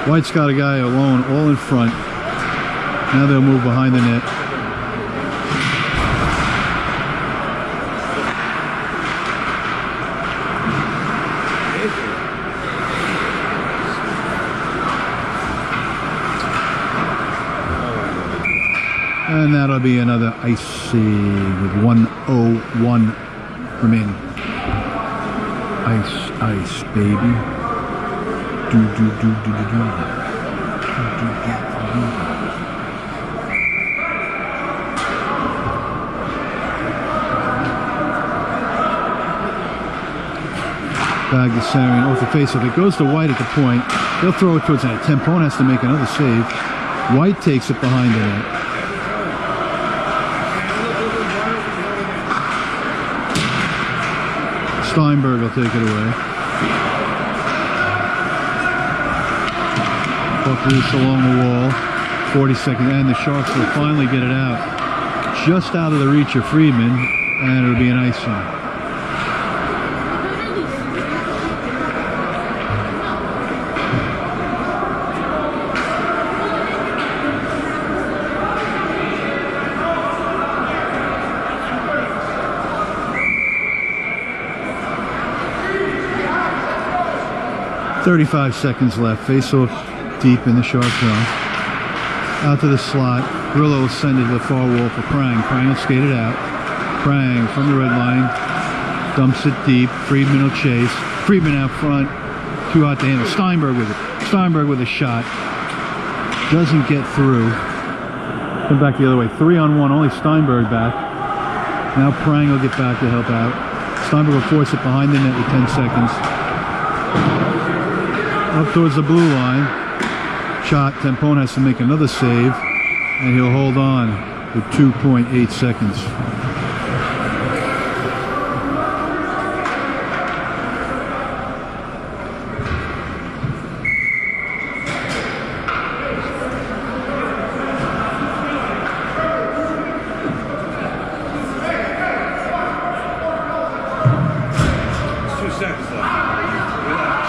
White's got a guy alone, all in front. Now they'll move behind the net. And that'll be another icy with 1:01 remaining. Ice, ice, baby. Do, do, do, do, do, do. Do, do, do, do. Bagdasarian off the face-off. It goes to White at the point. They'll throw it towards that. Tempone has to make another save. White takes it behind the net. Steinberg will take it away. Puck loose along the wall. 40 seconds, and the Sharks will finally get it out. Just out of the reach of Friedman, and it'll be an icing. .35 seconds left. Face off deep in the Shark zone. Out to the slot. Grillo will send it to the far wall for Prang. Prang will skate it out. Prang from the red line. Dumps it deep. Friedman will chase. Friedman out front. Too hot to handle. Steinberg with it. Steinberg with a shot. Doesn't get through. Come back the other way. 3-on-1. Only Steinberg back. Now Prang will get back to help out. Steinberg will force it behind the net with 10 seconds. Up towards the blue line. Shot. Tempone has to make another save. And he'll hold on with 2.8 seconds. There's 2 seconds left. Relax.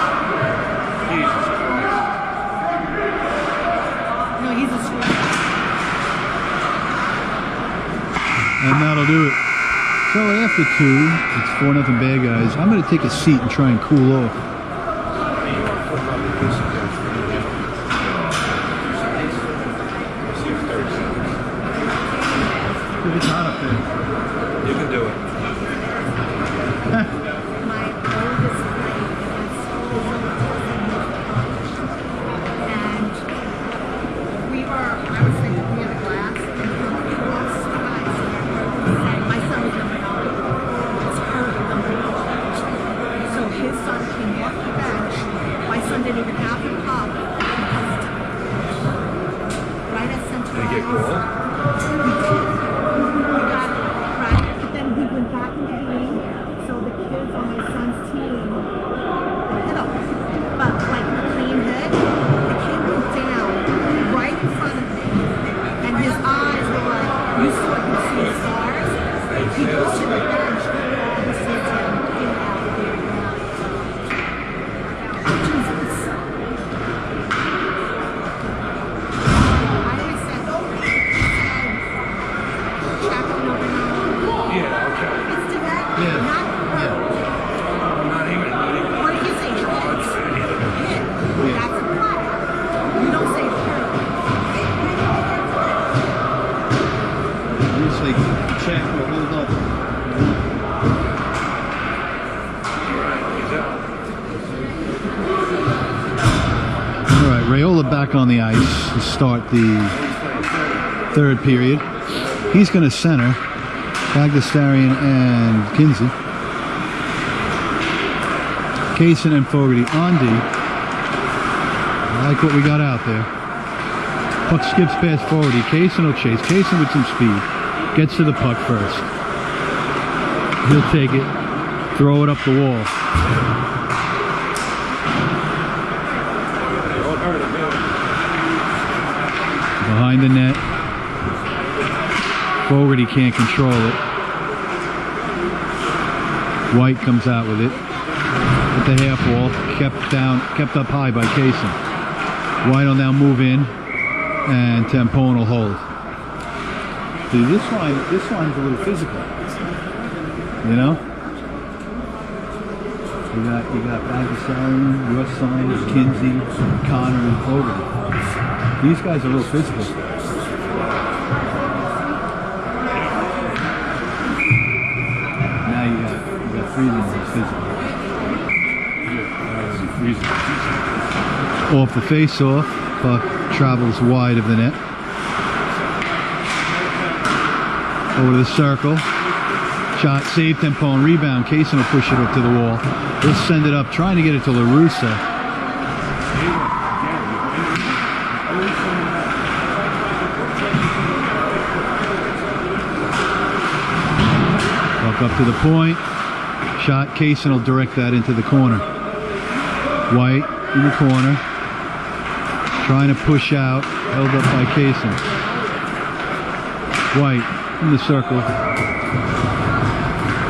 And that'll do it. So after 2, it's 4-0 bad guys. I'm going to take a seat and try and cool off. It's hot up there. You can do it. My oldest friend and I was thinking we had a glass and my son was number 9. It's her number 9. So his son came off the bench. My son didn't even have the cup. Right at center. Did he get called? But then we went back into the game, so the kids on my son's team hit him. But like the clean hit, the kid went down right in front of me, and his eyes were like, you saw him see the stars. He goes to the bench, and all the kids him, get out of there now. Jesus. I always said, chapter number 9. Yeah, okay. It's to that, Yeah. not Not even. what do you say? Hit. That's a play. You don't say hurt. It's like check or hold up. All right, Raiola back on the ice to start the 3rd period. He's going to center Bagdasarian and Kinsey. Kasin and Fogarty on D. I like what we got out there. Puck skips past Fogarty. Kasin will chase. Kasin with some speed. Gets to the puck first. He'll take it. Throw it up the wall. Behind the net. Fogarty can't control it. White comes out with it. At the half wall. Kept up high by Kasin. White will now move in. And Tampone will hold. See, this line's a little physical. You know? You got Bagdasarian, your son, Kinsey, Connor, and Fogarty. These guys are a little physical. Now you got Friedman who's physical. Off the face-off, puck travels wide of the net. Over to the circle. Shot, save, Tampone, rebound. Kasin will push it up to the wall. He'll send it up, trying to get it to LaRussa. Puck up to the point. Shot, Kasin will direct that into the corner. White in the corner. Trying to push out, held up by Kasin. White in the circle.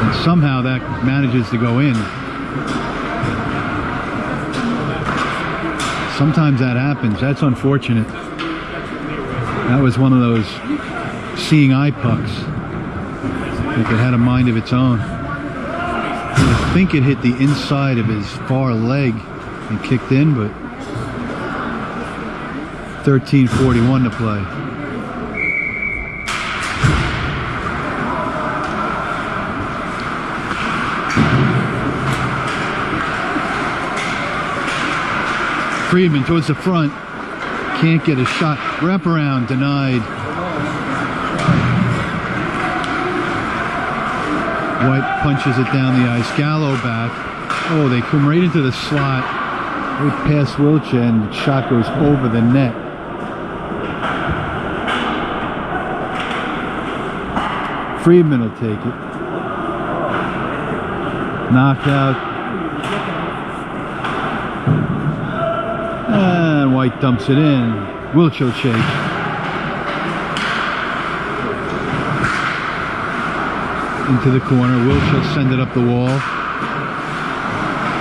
And somehow that manages to go in. Sometimes that happens. That's unfortunate. That was one of those seeing eye pucks. Like it had a mind of its own. I think it hit the inside of his far leg and kicked in, but 13:41 to play. Friedman towards the front. Can't get a shot. Wraparound denied. White punches it down the ice. Gallo back. Oh, they come right into the slot. Right past Wiltshire, and the shot goes over the net. Friedman will take it. Knocked out. And White dumps it in. Wiltshire chase. Into the corner. Wiltshire send it up the wall.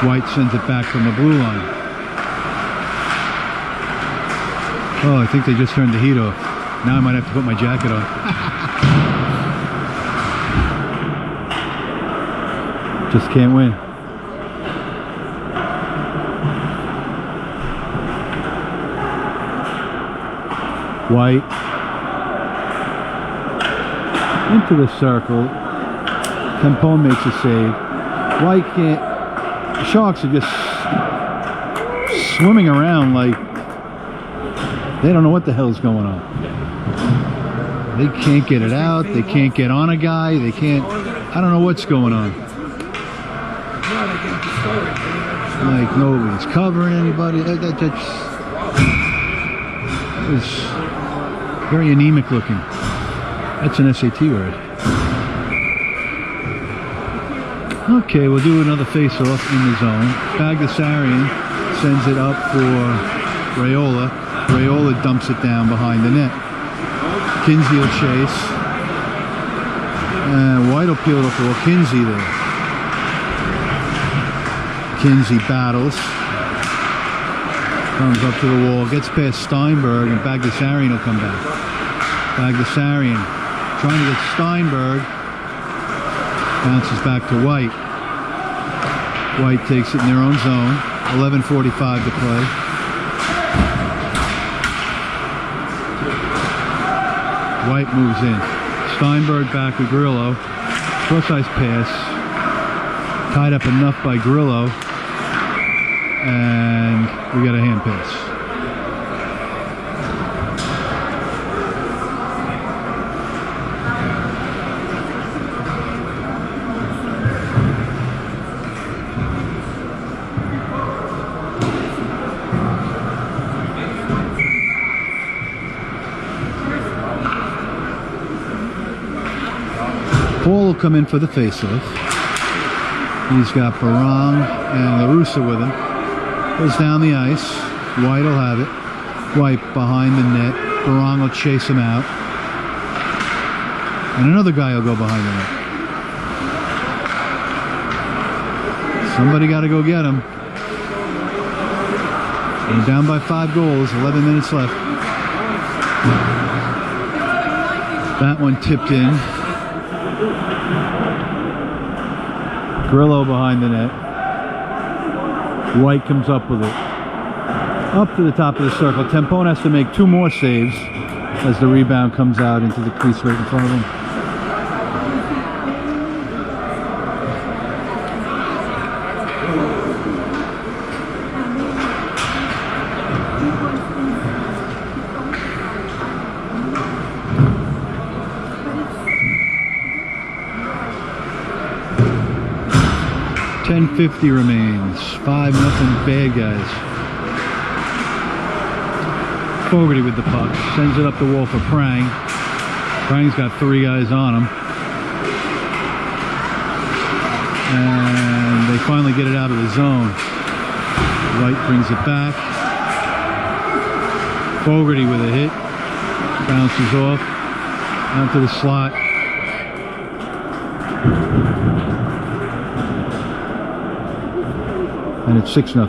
White sends it back from the blue line. Oh, I think they just turned the heat off. Now I might have to put my jacket on. Just can't win. White into the circle. Tempone makes a save. White can't. The Sharks are just swimming around like they don't know what the hell's going on. They can't get it out. They can't get on a guy. They can't. I don't know what's going on. Like nobody's covering anybody. That's it's very anemic looking. That's an SAT word. Okay, we'll do another face-off in the zone. Bagdasarian sends it up for Raiola. Raiola dumps it down behind the net. Kinsey will chase. And White will peel it for Kinsey there. Kinsey battles. Comes up to the wall. Gets past Steinberg, and Bagdasarian will come back. Bagdasarian trying to get Steinberg. Bounces back to White. White takes it in their own zone. 11:45 to play. White moves in. Steinberg back with Grillo. Cross-ice pass. Tied up enough by Grillo. And we got a hand pass. Paul will come in for the face-off. He's got Barang and LaRussa with him. Goes down the ice. White will have it. White behind the net. Barang will chase him out. And another guy will go behind the net. Somebody got to go get him. We're down by 5 goals. 11 minutes left. That one tipped in. Grillo behind the net. White comes up with it. Up to the top of the circle. Tempone has to make 2 more saves as the rebound comes out into the crease right in front of him. .50 remains. 5-0 bad guys. Fogarty with the puck. Sends it up the wall for Prang. Prang's got 3 guys on him. And they finally get it out of the zone. White brings it back. Fogarty with a hit. Bounces off. Onto the slot. And it's 6-0.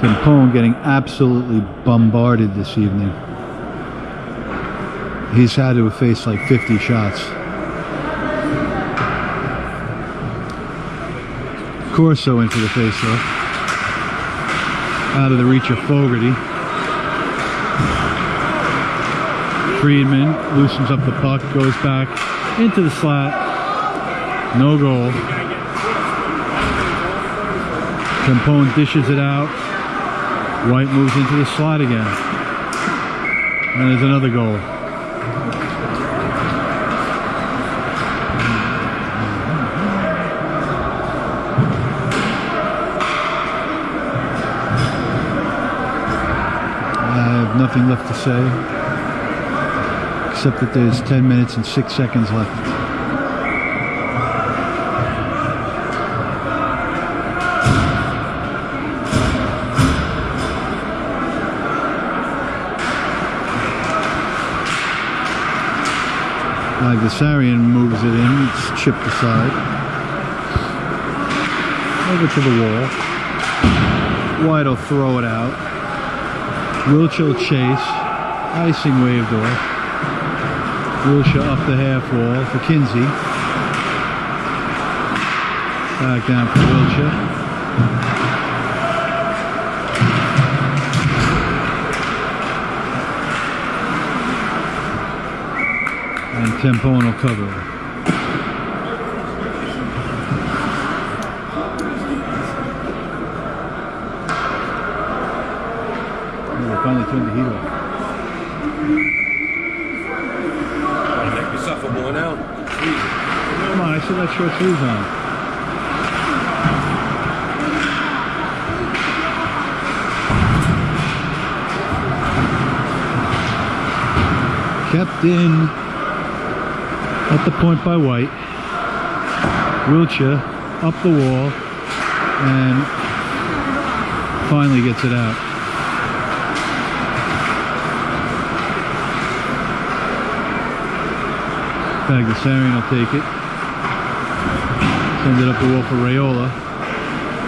Tempone getting absolutely bombarded this evening. He's had to have faced like 50 shots. Corso into the faceoff. Out of the reach of Fogarty. Friedman loosens up the puck, goes back into the slot. No goal. Tempone dishes it out. White moves into the slot again. And there's another goal. I have nothing left to say, except that there's 10 minutes and 6 seconds left. Bagdasarian moves it in, it's chipped aside. Over to the wall. White will throw it out. Wilshire chase. Icing waved off. Wilshire up the half wall for Kinsey. Back down for Wilshire. And Tempone will cover. Finally turned the heat off. Wanna make me suffer more now? Come on, I still got short sleeves on. Kept in at the point by White. Wilshire up the wall and finally gets it out. Kasin will take it. Send it up the wall for Rayola.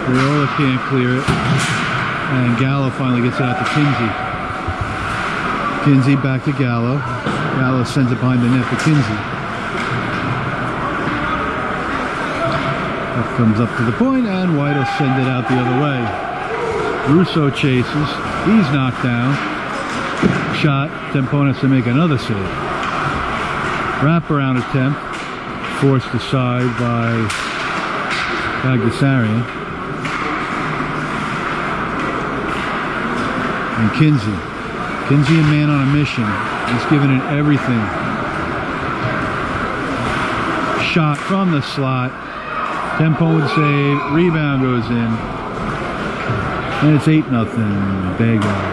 Rayola can't clear it. And Gallo finally gets it out to Kinsey. Kinsey back to Gallo. Gallo sends it behind the net for Kinsey. That comes up to the point, and White will send it out the other way. Russo chases. He's knocked down. Shot. Tempone has to make another save. Wraparound attempt, forced aside by Kasin. And Kinsey. Kinsey, a man on a mission. He's giving it everything. Shot from the slot. Tempone would save. Rebound goes in. And it's 8-0. Bagels.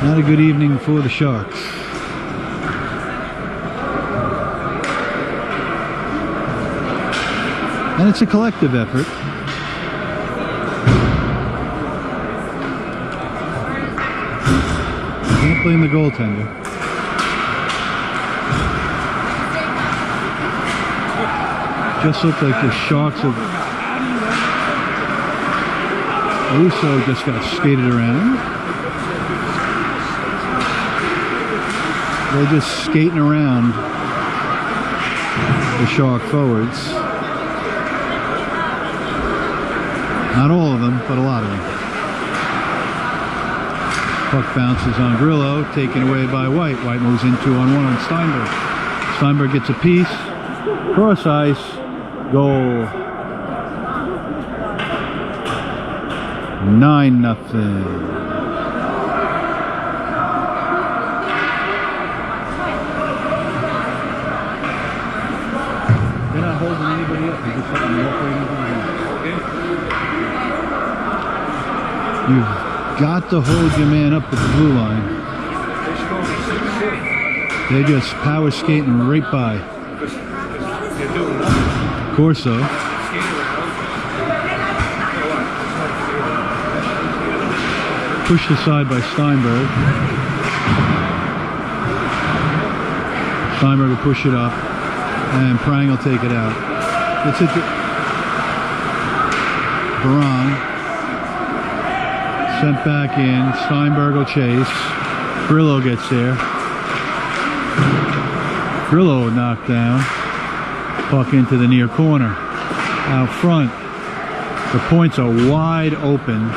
Not a good evening for the Sharks. And it's a collective effort. Can't blame the goaltender. Just looked like the Sharks of Russo just got skated around. They're just skating around the Shark forwards. Not all of them, but a lot of them. Puck bounces on Grillo, taken away by White. White moves in 2-on-1 on Steinberg. Steinberg gets a piece. Cross ice. Goal. 9-0. They're not holding anybody up. They're just letting them walk right into the game. You've got to hold your man up at the blue line. They're just power skating right by. Corso. Pushed aside by Steinberg. Steinberg will push it up. And Prang will take it out. It's hit Barang. Sent back in. Steinberg will chase. Grillo gets there. Grillo knocked down. Puck into the near corner. Out front. The points are wide open.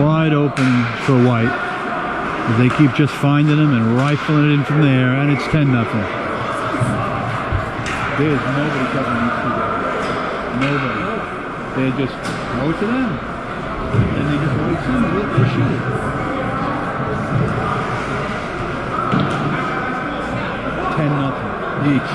Wide open for White. They keep just finding them and rifling it in from there, and it's 10-0. There's nobody covering these two guys. Nobody. They just throw it to them. And they just wait for them to shoot it. 10-0 each.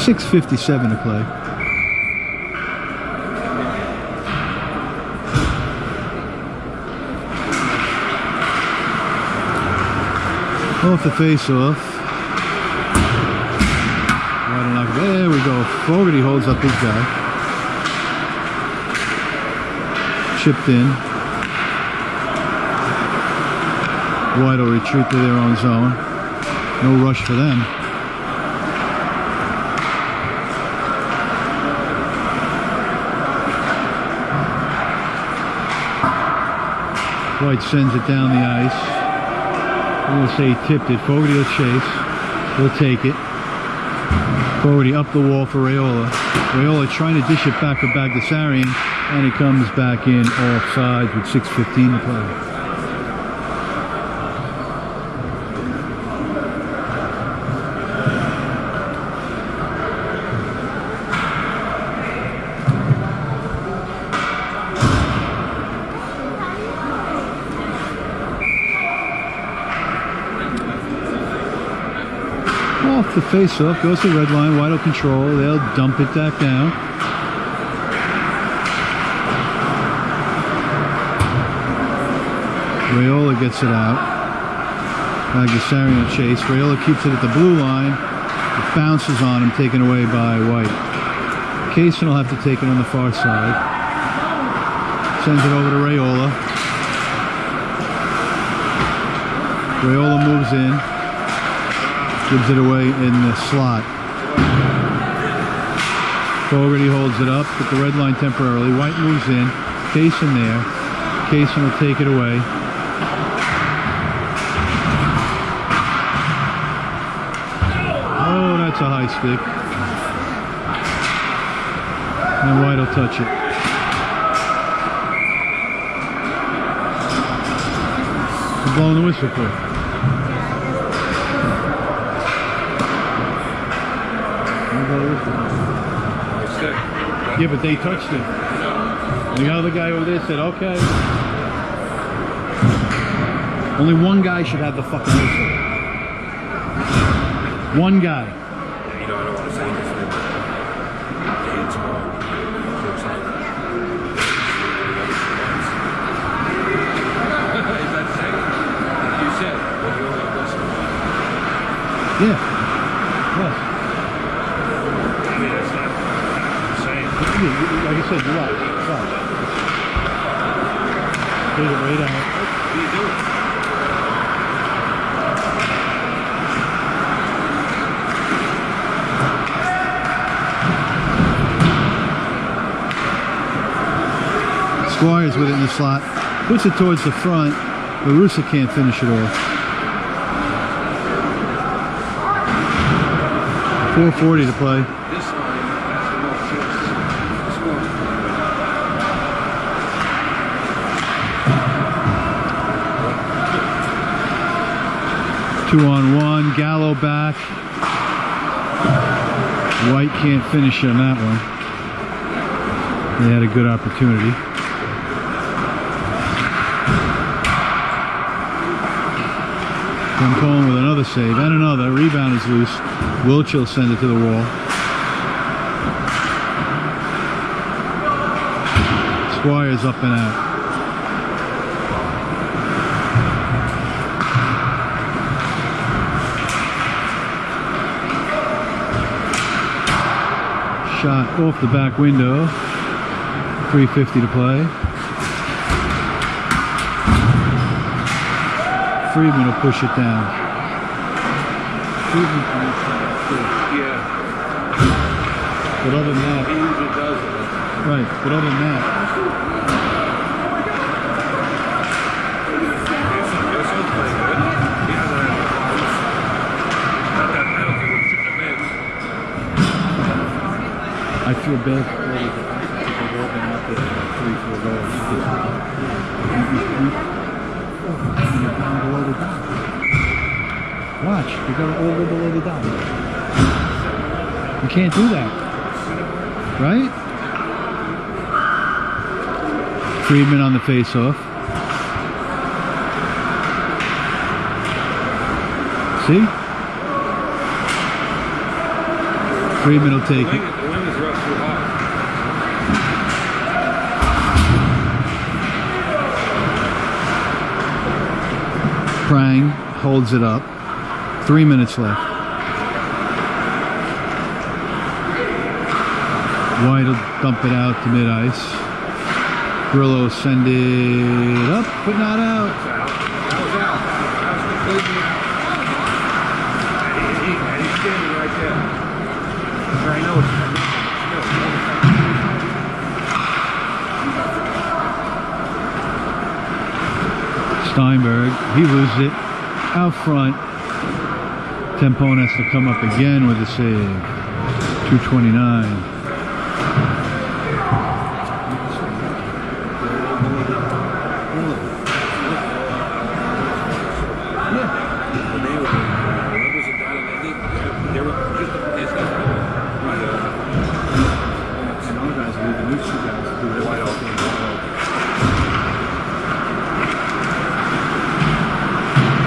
.657 to play. Off the face-off. There we go. Fogarty holds up his guy. Chipped in. White will retreat to their own zone. No rush for them. White sends it down the ice. I'm going to say he tipped it. Fogarty will chase. He'll take it. Fogarty up the wall for Raiola. Raiola trying to dish it back for Bagdasarian, and it comes back in offside with 6:15 to play. Off the face-off, goes to the red line, wide open control. They'll dump it back down. Raiola gets it out. Bagdasarian chase. Raiola keeps it at the blue line. It bounces on him, taken away by White. Kasin will have to take it on the far side. Sends it over to Raiola. Raiola moves in. Gives it away in the slot. Fogarty holds it up at the red line temporarily. White moves in. Kasin there. Kasin will take it away. Oh, that's a high stick. And White will touch it. He's blowing the whistle for it. Yeah, but they touched it. And the other guy over there said, okay. Only one guy should have the fucking whistle. One guy. Yeah, you know, I don't want to say anything. It's wrong. Is that second? You said, well, you only have whistle. Yeah. Yes. I mean, that's not the same. Like I said, you're right. Get it right out. What are you doing? Squires with it in the slot. Puts it towards the front, but Russa can't finish it off. 4:40 to play. This line has the most shifts. Score. 2-on-1. Gallo back. White can't finish on that one. They had a good opportunity. Campone with another save and another. Rebound is loose. Wiltshire will send it to the wall. Squires up and out. Shot off the back window. 3:50 to play. Friedman will push it down. Friedman can reach that too. Yeah. But other than that, He usually does it. right, but other than that, This one's pretty good. He hasn't had a problem. Not that penalty was shouldn't have been. I feel bad for all the defenses because they've all been out there for 3-4 goals. You're down below the dot. Watch, you gotta all go below the dot. You can't do that. Right? Friedman on the face-off. See? Friedman will take it. The wing is rough too hard. Prang holds it up. 3 minutes left. White will dump it out to mid-ice. Grillo send it up, but not out. That was out. That was completely out. right there. I know it's Steinberg, he loses it out front. Tempone has to come up again with a save. 229.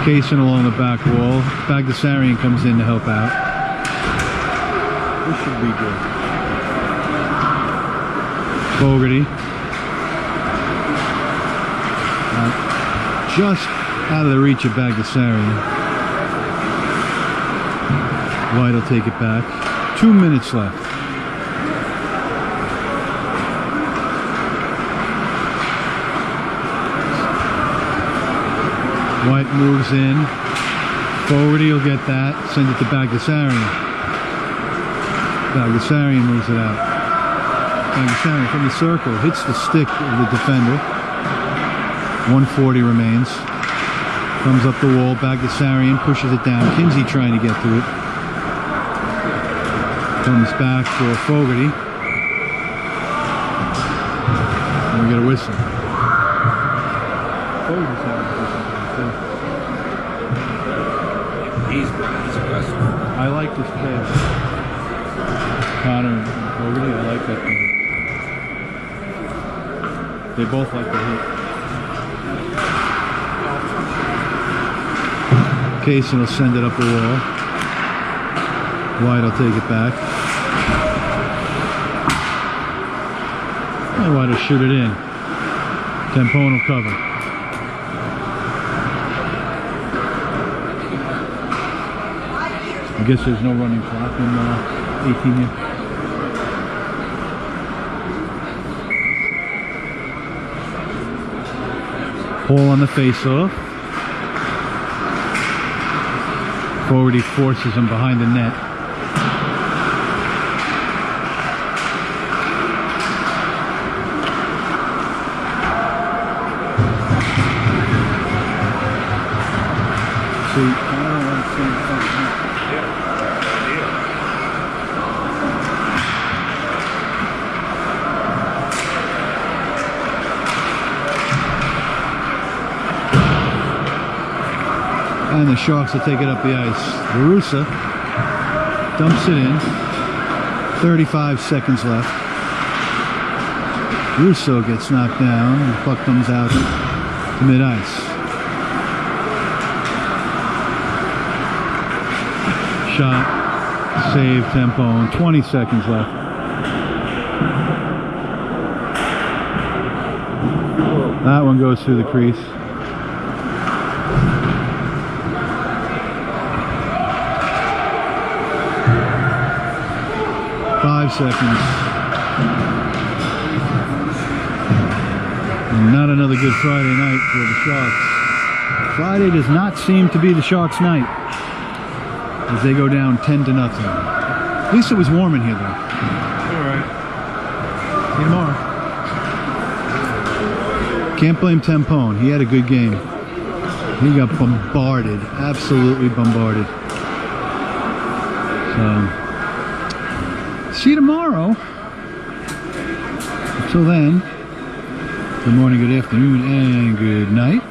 Kasin along the back wall. Bagdasarian comes in to help out. This should be good. Fogarty. Just out of the reach of Bagdasarian. White will take it back. 2 minutes left. White moves in. Fogarty will get that. Send it to Bagdasarian. Bagdasarian moves it out. Bagdasarian from the circle hits the stick of the defender. 140 remains. Comes up the wall. Bagdasarian pushes it down. Kinsey trying to get to it. Comes back for Fogarty. And we get a whistle. Fogarty's having a whistle. He's aggressive. I like this play. Connor and Fogarty, I like that play. They both like the hit. Kasin will send it up the wall. White will take it back. And White will shoot it in. Tempone will cover. I guess there's no running clock in 18 yet. Hole on the face-off. Fogarty forces him behind the net. See, I don't understand something. And the Sharks will take it up the ice. Verusa dumps it in. 35 seconds left. Russo gets knocked down. The puck comes out to mid-ice. Shot. Save. Tempone. 20 seconds left. That one goes through the crease. Seconds. And not another good Friday night for the Sharks. Friday does not seem to be the Sharks' night as they go down 10-0. At least it was warm in here though. Alright. See you tomorrow. Can't blame Tempone. He had a good game. He got bombarded. Absolutely bombarded. So see you tomorrow. Until then, good morning, good afternoon, and good night.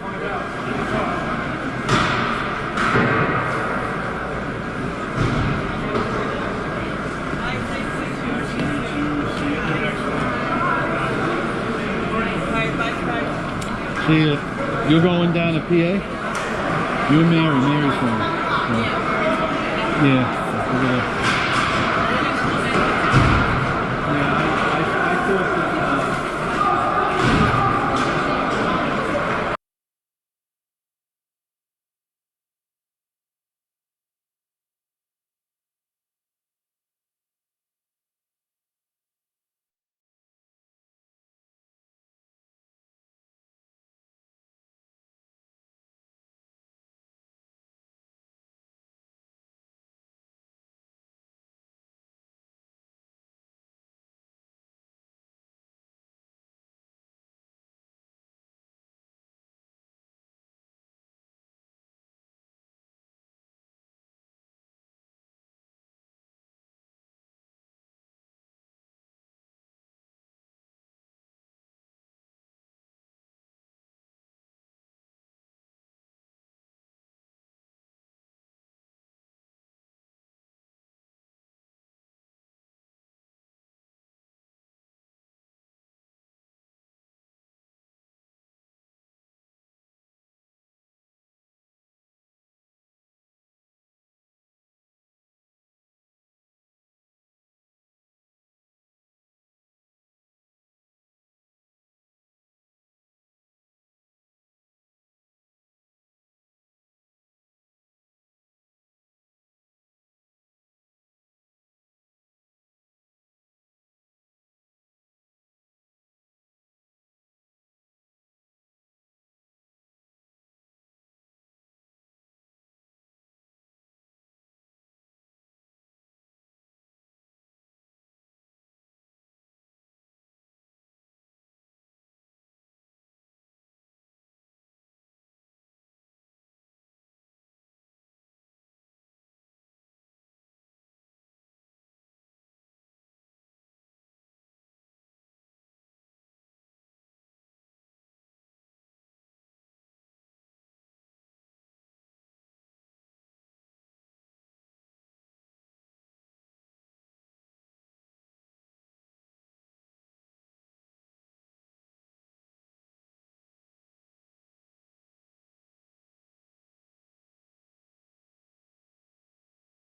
See you. You're going down to PA? You and Mary. Mary's going. So, yeah.